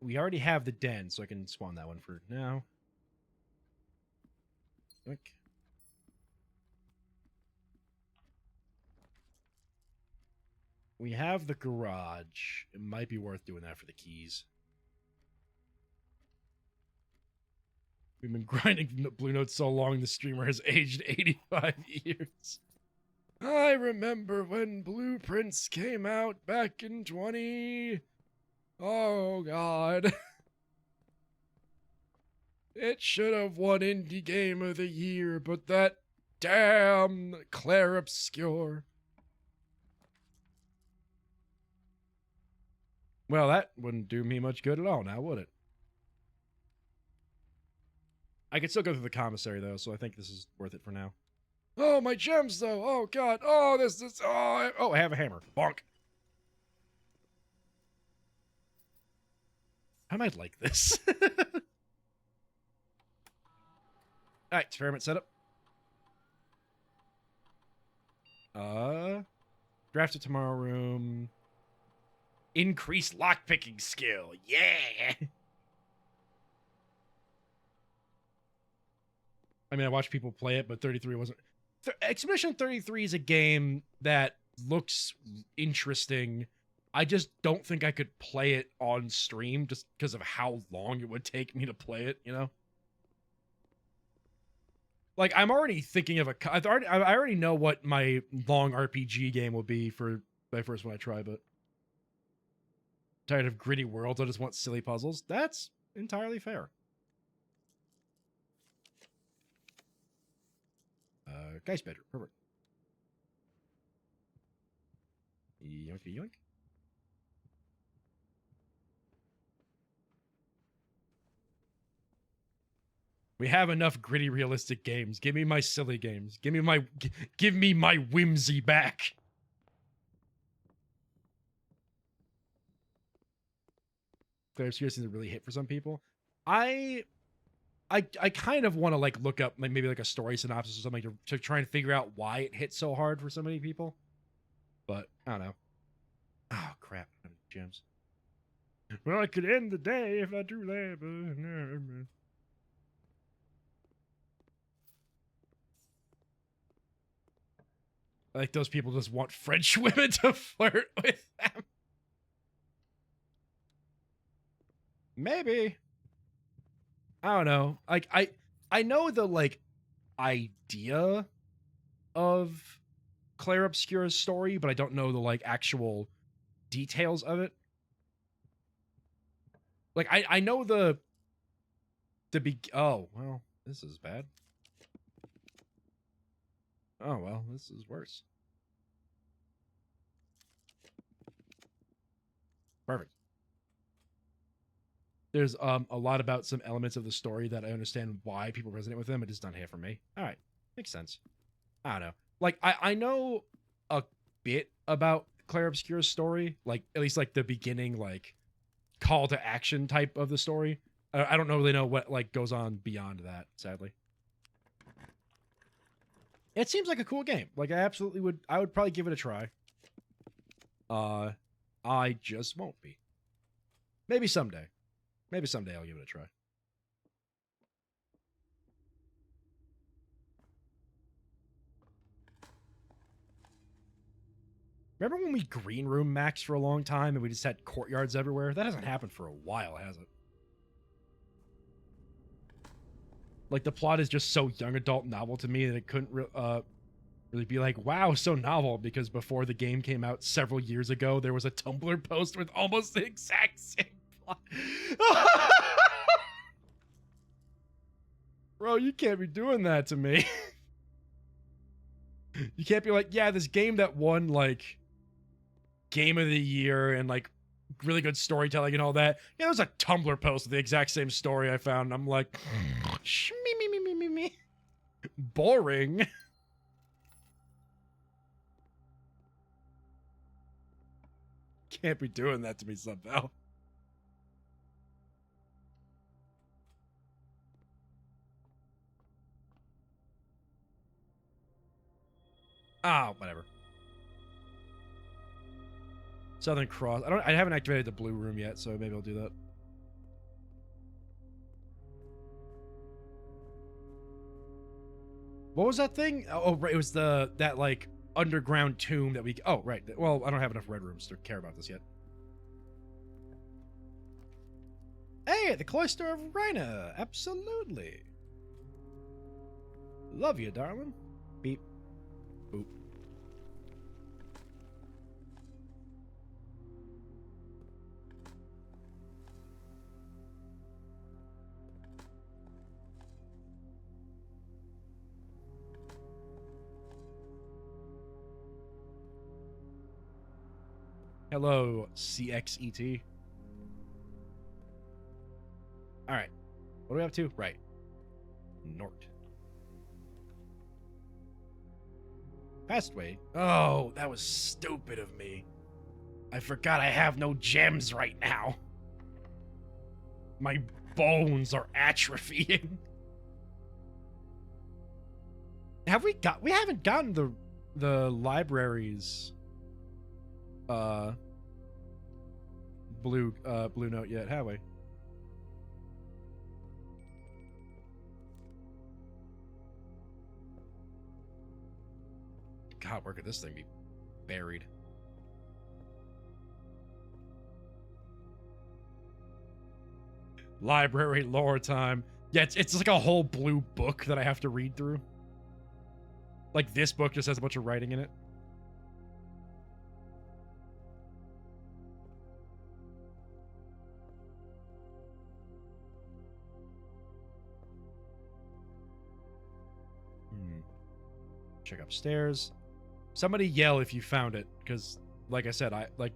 We already have the den, so I can spawn that one for now. Yoink. We have the garage. It might be worth doing that for the keys. We've been grinding Blue Note so long, the streamer has aged 85 years. I remember when Blueprints came out back in 20... Oh, God. It should have won Indie Game of the Year, but that damn Claire Obscure. Well, that wouldn't do me much good at all now, would it? I could still go through the commissary, though, so I think this is worth it for now. Oh, my gems, though! Oh, God! Oh, this is... Oh, I have a hammer. Bonk! I might like this. Alright, experiment setup. Draft a tomorrow room. Increase lockpicking skill. Yeah! I mean, I watched people play it, but 33 wasn't... Expedition 33 is a game that looks interesting. I just don't think I could play it on stream just because of how long it would take me to play it, you know? Like, I'm already thinking of I already know what my long RPG game will be for my first one I try, but... Tired of gritty worlds, I just want silly puzzles. That's entirely fair. Guy's bedroom. Perfect. Yoink, yoink. We have enough gritty, realistic games. Give me my silly games. Give me my whimsy back. Claire Obscure seems to really hit for some people. I kind of want to like look up like maybe like a story synopsis or something to try and figure out why it hit so hard for so many people. But I don't know. Oh crap! Gems. Well, I could end the day if I do that, but no. Like those people just want French women to flirt with them. Maybe. I don't know. Like I know the like idea of Claire Obscure's story, but I don't know the like actual details of it. Like I know the oh, well, this is bad. Oh, well, this is worse. Perfect. There's a lot about some elements of the story that I understand why people resonate with them. It just not here for me. All right. Makes sense. I don't know. Like, I know a bit about Claire Obscure's story. Like, at least, like, the beginning, like, call to action type of the story. I don't really know what, like, goes on beyond that, sadly. It seems like a cool game. Like, I would probably give it a try. I just won't be. Maybe someday. Maybe someday I'll give it a try. Remember when we green room maxed for a long time and we just had courtyards everywhere? That hasn't happened for a while, has it? Like, the plot is just so young adult novel to me that it couldn't really be like, wow, so novel, because before the game came out several years ago, there was a Tumblr post with almost the exact same plot. Bro, you can't be doing that to me. You can't be like, yeah, this game that won, like, game of the year and, like, really good storytelling and all that. Yeah, there's a Tumblr post with the exact same story I found. And I'm like, me. Boring. Can't be doing that to me somehow. Ah, whatever. Southern Cross. I haven't activated the blue room yet, so maybe I'll do that. What was that thing? Oh, right, it was that like underground tomb that we. Oh, right. Well, I don't have enough red rooms to care about this yet. Hey, the Cloister of Rhina. Absolutely. Love you, darling. Beep. Boop. Hello, CXET. Alright. What are we up to? Right. Nort. Passageway. Oh, that was stupid of me. I forgot I have no gems right now. My bones are atrophying. We haven't gotten the library's blue note yet, have we? God, where could this thing be buried? Library lore time. Yeah, it's like a whole blue book that I have to read through. Like, this book just has a bunch of writing in it. Check upstairs. Somebody yell if you found it, because, like I said, like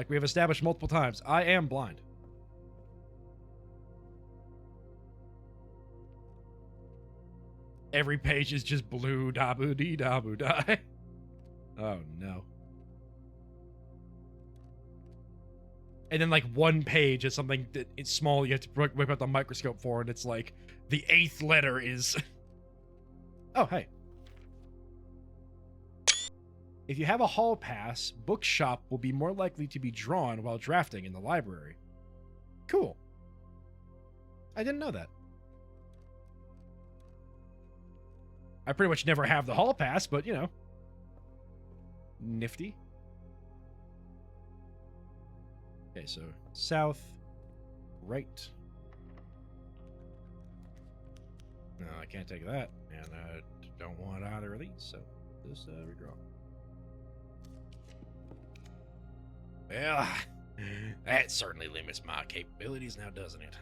we have established multiple times, I am blind. Every page is just blue, dabu dee dabu die. Oh no. And then like one page is something that it's small you have to whip out the microscope for, and it's like the 8th letter is. Oh hey. If you have a hall pass, bookshop will be more likely to be drawn while drafting in the library. Cool. I didn't know that. I pretty much never have the hall pass, but you know. Nifty. Okay, so south, right. No, I can't take that, and I don't want either of these, so just redraw. Well, that certainly limits my capabilities now, doesn't it?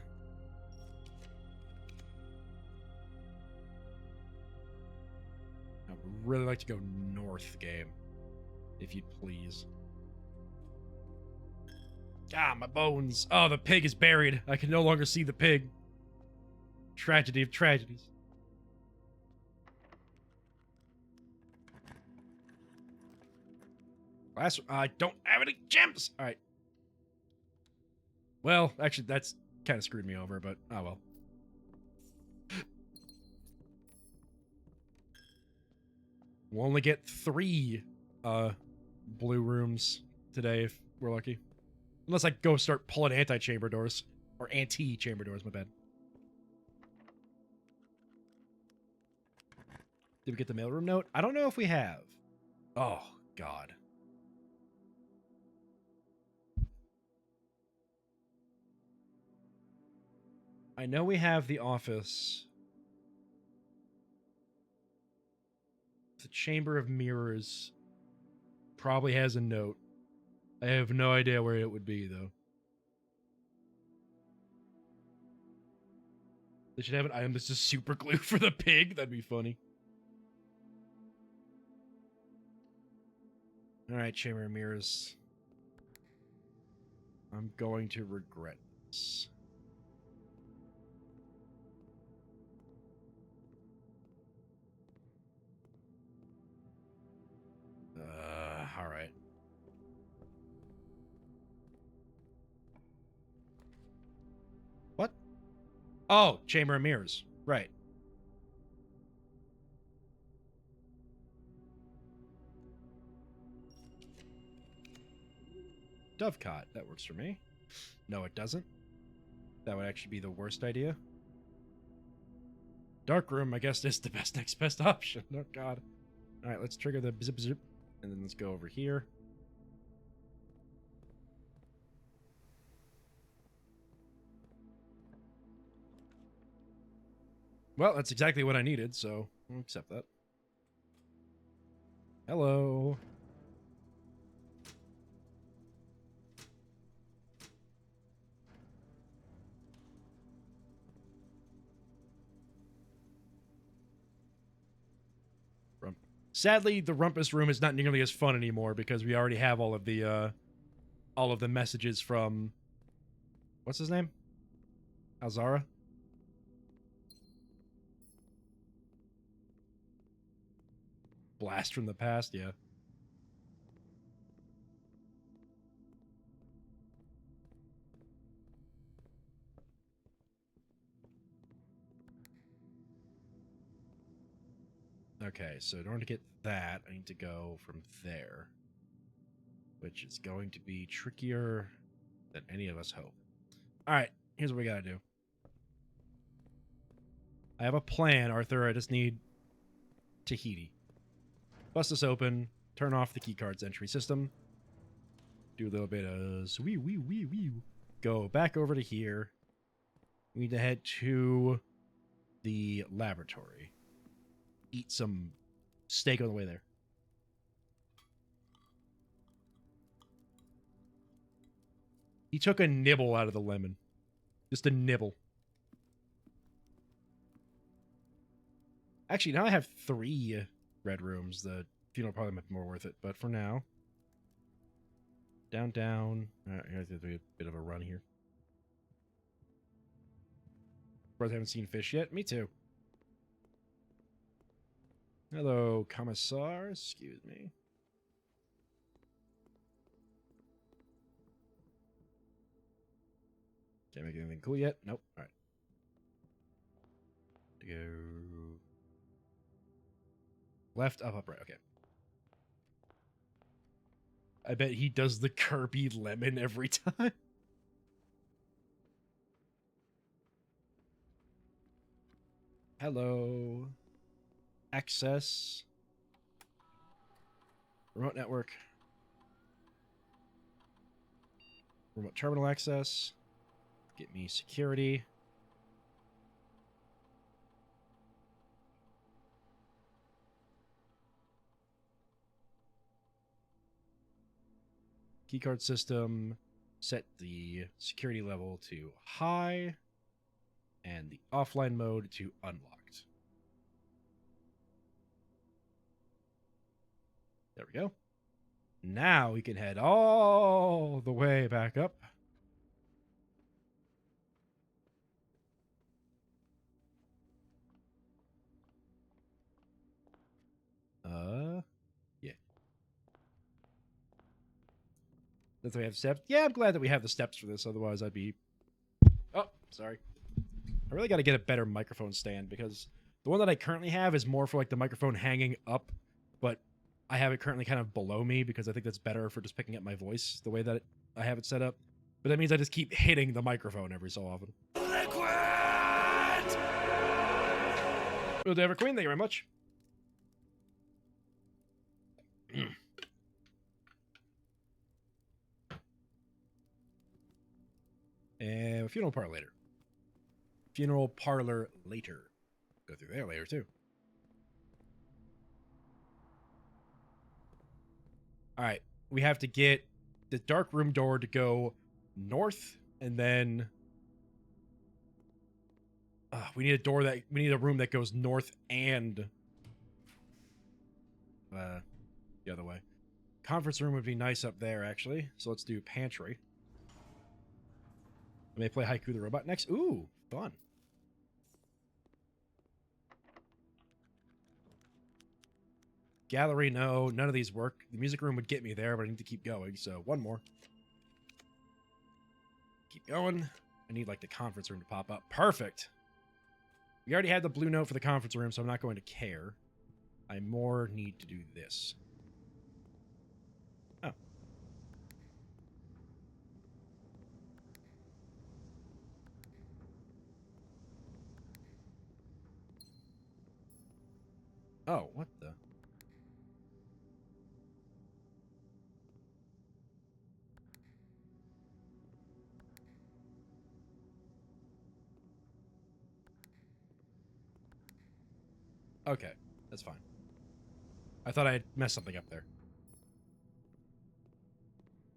I would really like to go north, game. If you'd please. Ah, my bones. Oh, the pig is buried. I can no longer see the pig. Tragedy of tragedies. I don't have any gems. All right. Well, actually, that's kind of screwed me over, but oh well. We'll only get 3 blue rooms today if we're lucky. Unless I go start pulling anti-chamber doors. Or anti-chamber doors, my bad. Did we get the mailroom note? I don't know if we have. Oh, God. I know we have the office. The Chamber of Mirrors probably has a note. I have no idea where it would be, though. They should have an item that's just super glue for the pig. That'd be funny. Alright, Chamber of Mirrors. I'm going to regret this. Alright. What? Oh, Chamber of Mirrors. Right. Dovecot. That works for me. No, it doesn't. That would actually be the worst idea. Dark Room, I guess, is the next best option. Oh, God. Alright, let's trigger the zip zip. And then let's go over here. Well, that's exactly what I needed, so I'll accept that. Hello. Sadly, the Rumpus Room is not nearly as fun anymore because we already have all of the messages from what's his name? Alzara? Blast from the past, yeah. Okay, so in order to get that, I need to go from there. Which is going to be trickier than any of us hope. Alright, here's what we gotta do. I have a plan, Arthur. I just need Tahiti. Bust this open, turn off the keycard's entry system. Do a little bit of wee. Go back over to here. We need to head to the laboratory. Eat some steak on the way there. He took a nibble out of the lemon. Just a nibble. Actually, now I have 3 red rooms. The funeral probably might be more worth it, but for now. Down. Alright, I have to do a bit of a run here. Surprised I haven't seen fish yet. Me too. Hello, Commissar. Excuse me. Can't make anything cool yet? Nope. Alright. To go left, up, right. Okay. I bet he does the Kirby lemon every time. Hello. Access. Remote network. Remote terminal access. Get me security. Keycard system. Set the security level to high. And the offline mode to unlocked. There we go. Now we can head all the way back up. Yeah. That's why we have steps. Yeah, I'm glad that we have the steps for this. Otherwise, I'd be... Oh, sorry. I really got to get a better microphone stand because the one that I currently have is more for like the microphone hanging up, but I have it currently kind of below me because I think that's better for just picking up my voice the way that I have it set up. But that means I just keep hitting the microphone every so often. Liquid! Well, David Queen, thank you very much. And funeral parlor later. Funeral parlor later. Go through there later too. Alright, we have to get the dark room door to go north and then We need a door that... We need a room that goes north and... the other way. Conference room would be nice up there, actually. So let's do pantry. I may play Haiku the Robot next. Ooh, fun. Gallery, no. None of these work. The music room would get me there, but I need to keep going. So one more. Keep going. I need, like, the conference room to pop up. Perfect. We already had the blue note for the conference room, so I'm not going to care. I more need to do this. Oh. Oh, what the? Okay, that's fine. I thought I had messed something up there.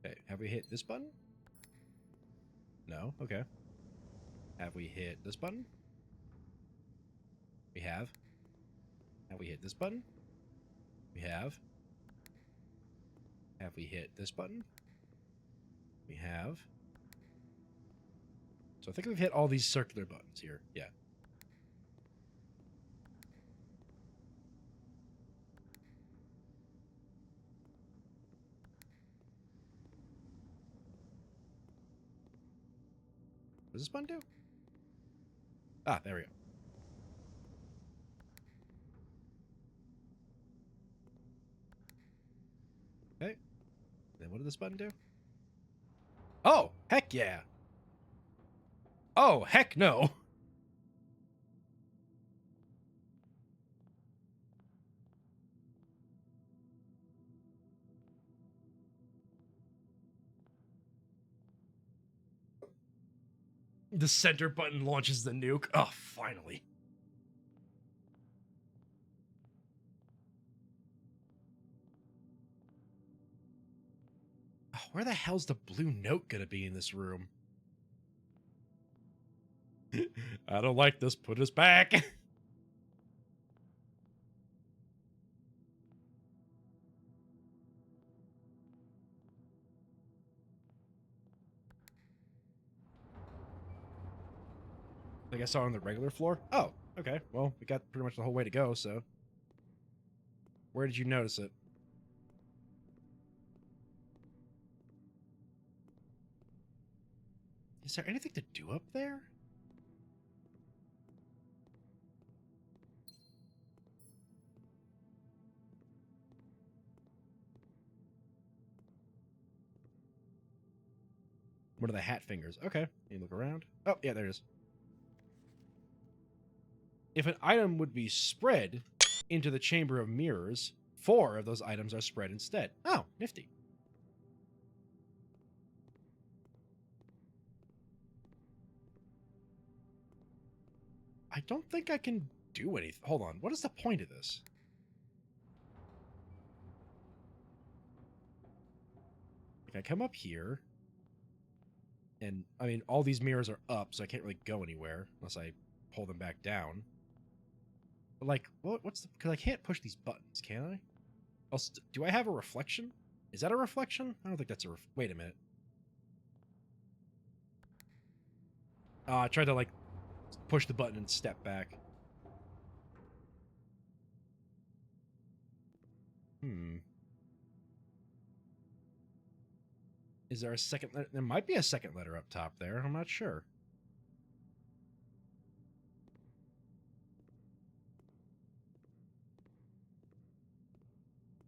Okay, have we hit this button? No, okay. Have we hit this button? We have. Have we hit this button? We have. Have we hit this button? We have. So I think we've hit all these circular buttons here. Yeah. What does this button do? Ah, there we go. Okay. Then what did this button do? Oh, heck yeah. Oh, heck no. The center button launches the nuke. Oh, finally. Oh, where the hell's the blue note gonna be in this room? I don't like this. Put us back. Like I saw on the regular floor. Oh, okay. Well, we got pretty much the whole way to go, so. Where did you notice it? Is there anything to do up there? What are the hat fingers? Okay. You look around. Oh, yeah, there it is. If an item would be spread into the chamber of mirrors, 4 of those items are spread instead. Oh, nifty. I don't think I can do anything. Hold on. What is the point of this? Like, I come up here, and, I mean, all these mirrors are up, so I can't really go anywhere unless I pull them back down. But, like, what's the... Because I can't push these buttons, can I? Also, do I have a reflection? Is that a reflection? I don't think that's a wait a minute. I tried to, like, push the button and step back. Is there a second letter? There might be a second letter up top there. I'm not sure.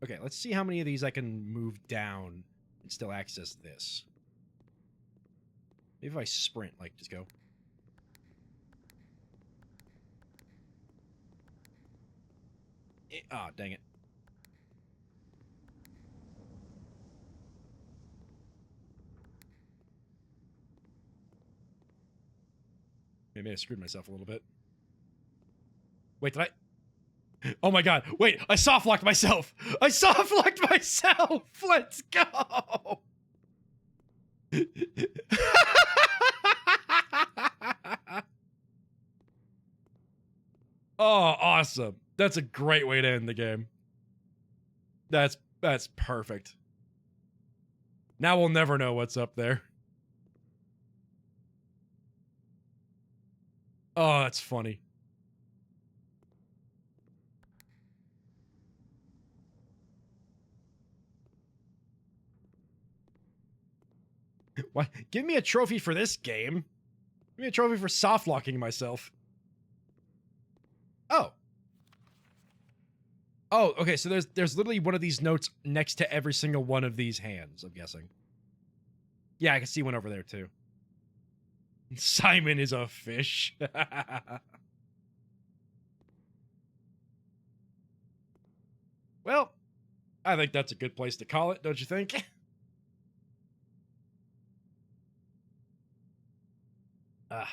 Okay, let's see how many of these I can move down and still access this. Maybe if I sprint, like, just go. Ah, dang it. Maybe I screwed myself a little bit. Wait, did I? Oh my god, wait, I soft-locked myself! I soft-locked myself! Let's go! Oh, awesome. That's a great way to end the game. That's perfect. Now we'll never know what's up there. Oh, that's funny. What? Give me a trophy for this game. Give me a trophy for soft locking myself. Oh. Oh, okay, so there's literally one of these notes next to every single one of these hands, I'm guessing. Yeah, I can see one over there too. Simon is a fish. Well, I think that's a good place to call it, don't you think? Oh,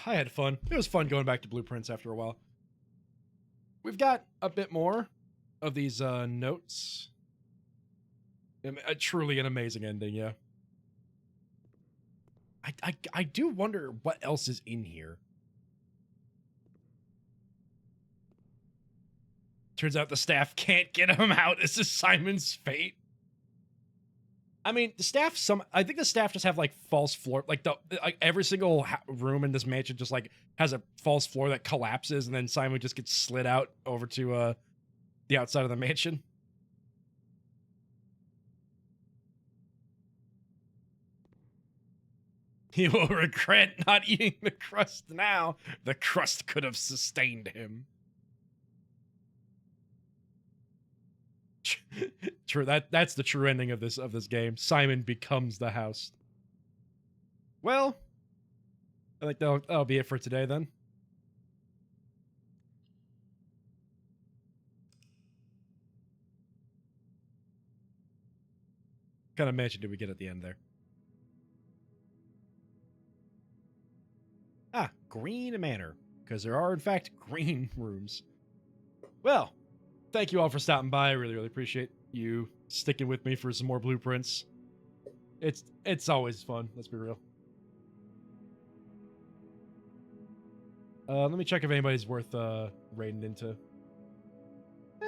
I had fun. It was fun going back to Blueprints after a while. We've got a bit more of these notes. Truly an amazing ending, yeah. I do wonder what else is in here. Turns out the staff can't get him out. This is Simon's fate. I mean, the staff. I think the staff just have like false floor. Like every single room in this mansion just like has a false floor that collapses, and then Simon just gets slid out over to the outside of the mansion. He will regret not eating the crust now. The crust could have sustained him. True, that's the true ending of this game. Simon becomes the house. Well, I think that'll be it for today then. What kind of mansion did we get at the end there? Ah, Green Manor, because there are in fact green rooms. Well, thank you all for stopping by. I really, really appreciate you sticking with me for some more Blueprints. It's always fun, let's be real. Let me check if anybody's worth raiding into.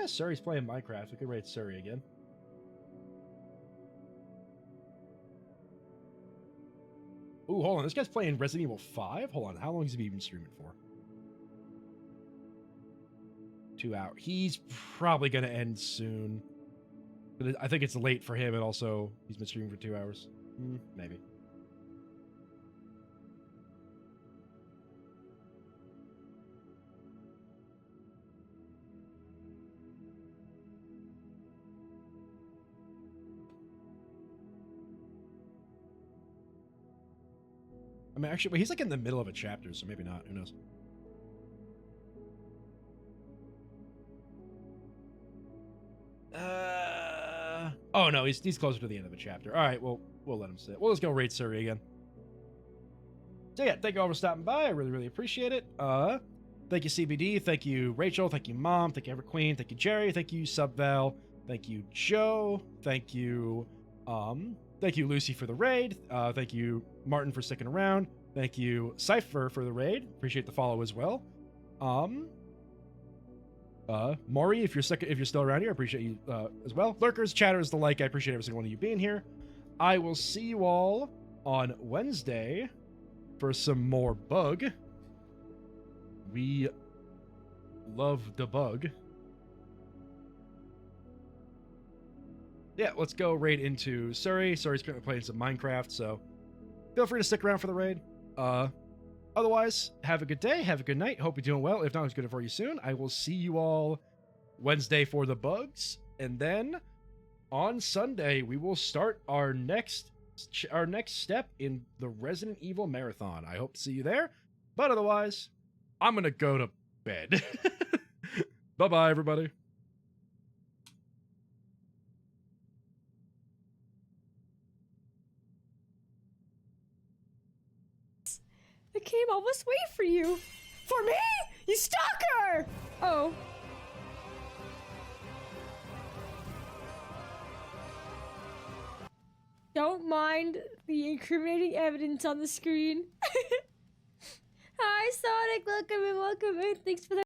Surrey's playing Minecraft. We could raid Surrey again. Ooh, hold on. This guy's playing Resident Evil 5? Hold on. How long has he been streaming for? 2 hours. He's probably going to end soon. But I think it's late for him, and also he's been streaming for 2 hours. Maybe. I mean, actually, he's like in the middle of a chapter, so maybe not. Who knows? Oh no, he's closer to the end of a chapter. All right, well, we'll let him sit. We'll just go raid Surrey again. So yeah, thank you all for stopping by. I really, really appreciate it. Thank you, CBD. Thank you, Rachel. Thank you, Mom. Thank you, Everqueen. Thank you, Jerry. Thank you, Subval. Thank you, Joe. Thank you, Lucy for the raid. Thank you, Martin, for sticking around. Thank you, Cypher, for the raid. Appreciate the follow as well. Maury, if you're still around here, I appreciate you as well. Lurkers, chatters, the like, I appreciate every single one of you being here. I will see you all on Wednesday for some more bug. We love the bug. Yeah, let's go raid into Surrey. Surrey's currently playing some Minecraft, so feel free to stick around for the raid. Otherwise, have a good day, have a good night. Hope you're doing well. If not, it's good for you soon. I will see you all Wednesday for the bugs, and then on Sunday we will start our next step in the Resident Evil marathon. I hope to see you there. But otherwise, I'm gonna go to bed. Bye-bye, everybody. I came all this way for you. For me? You stalker! Oh. Don't mind the incriminating evidence on the screen. Hi, Sonic. Welcome in. Thanks for the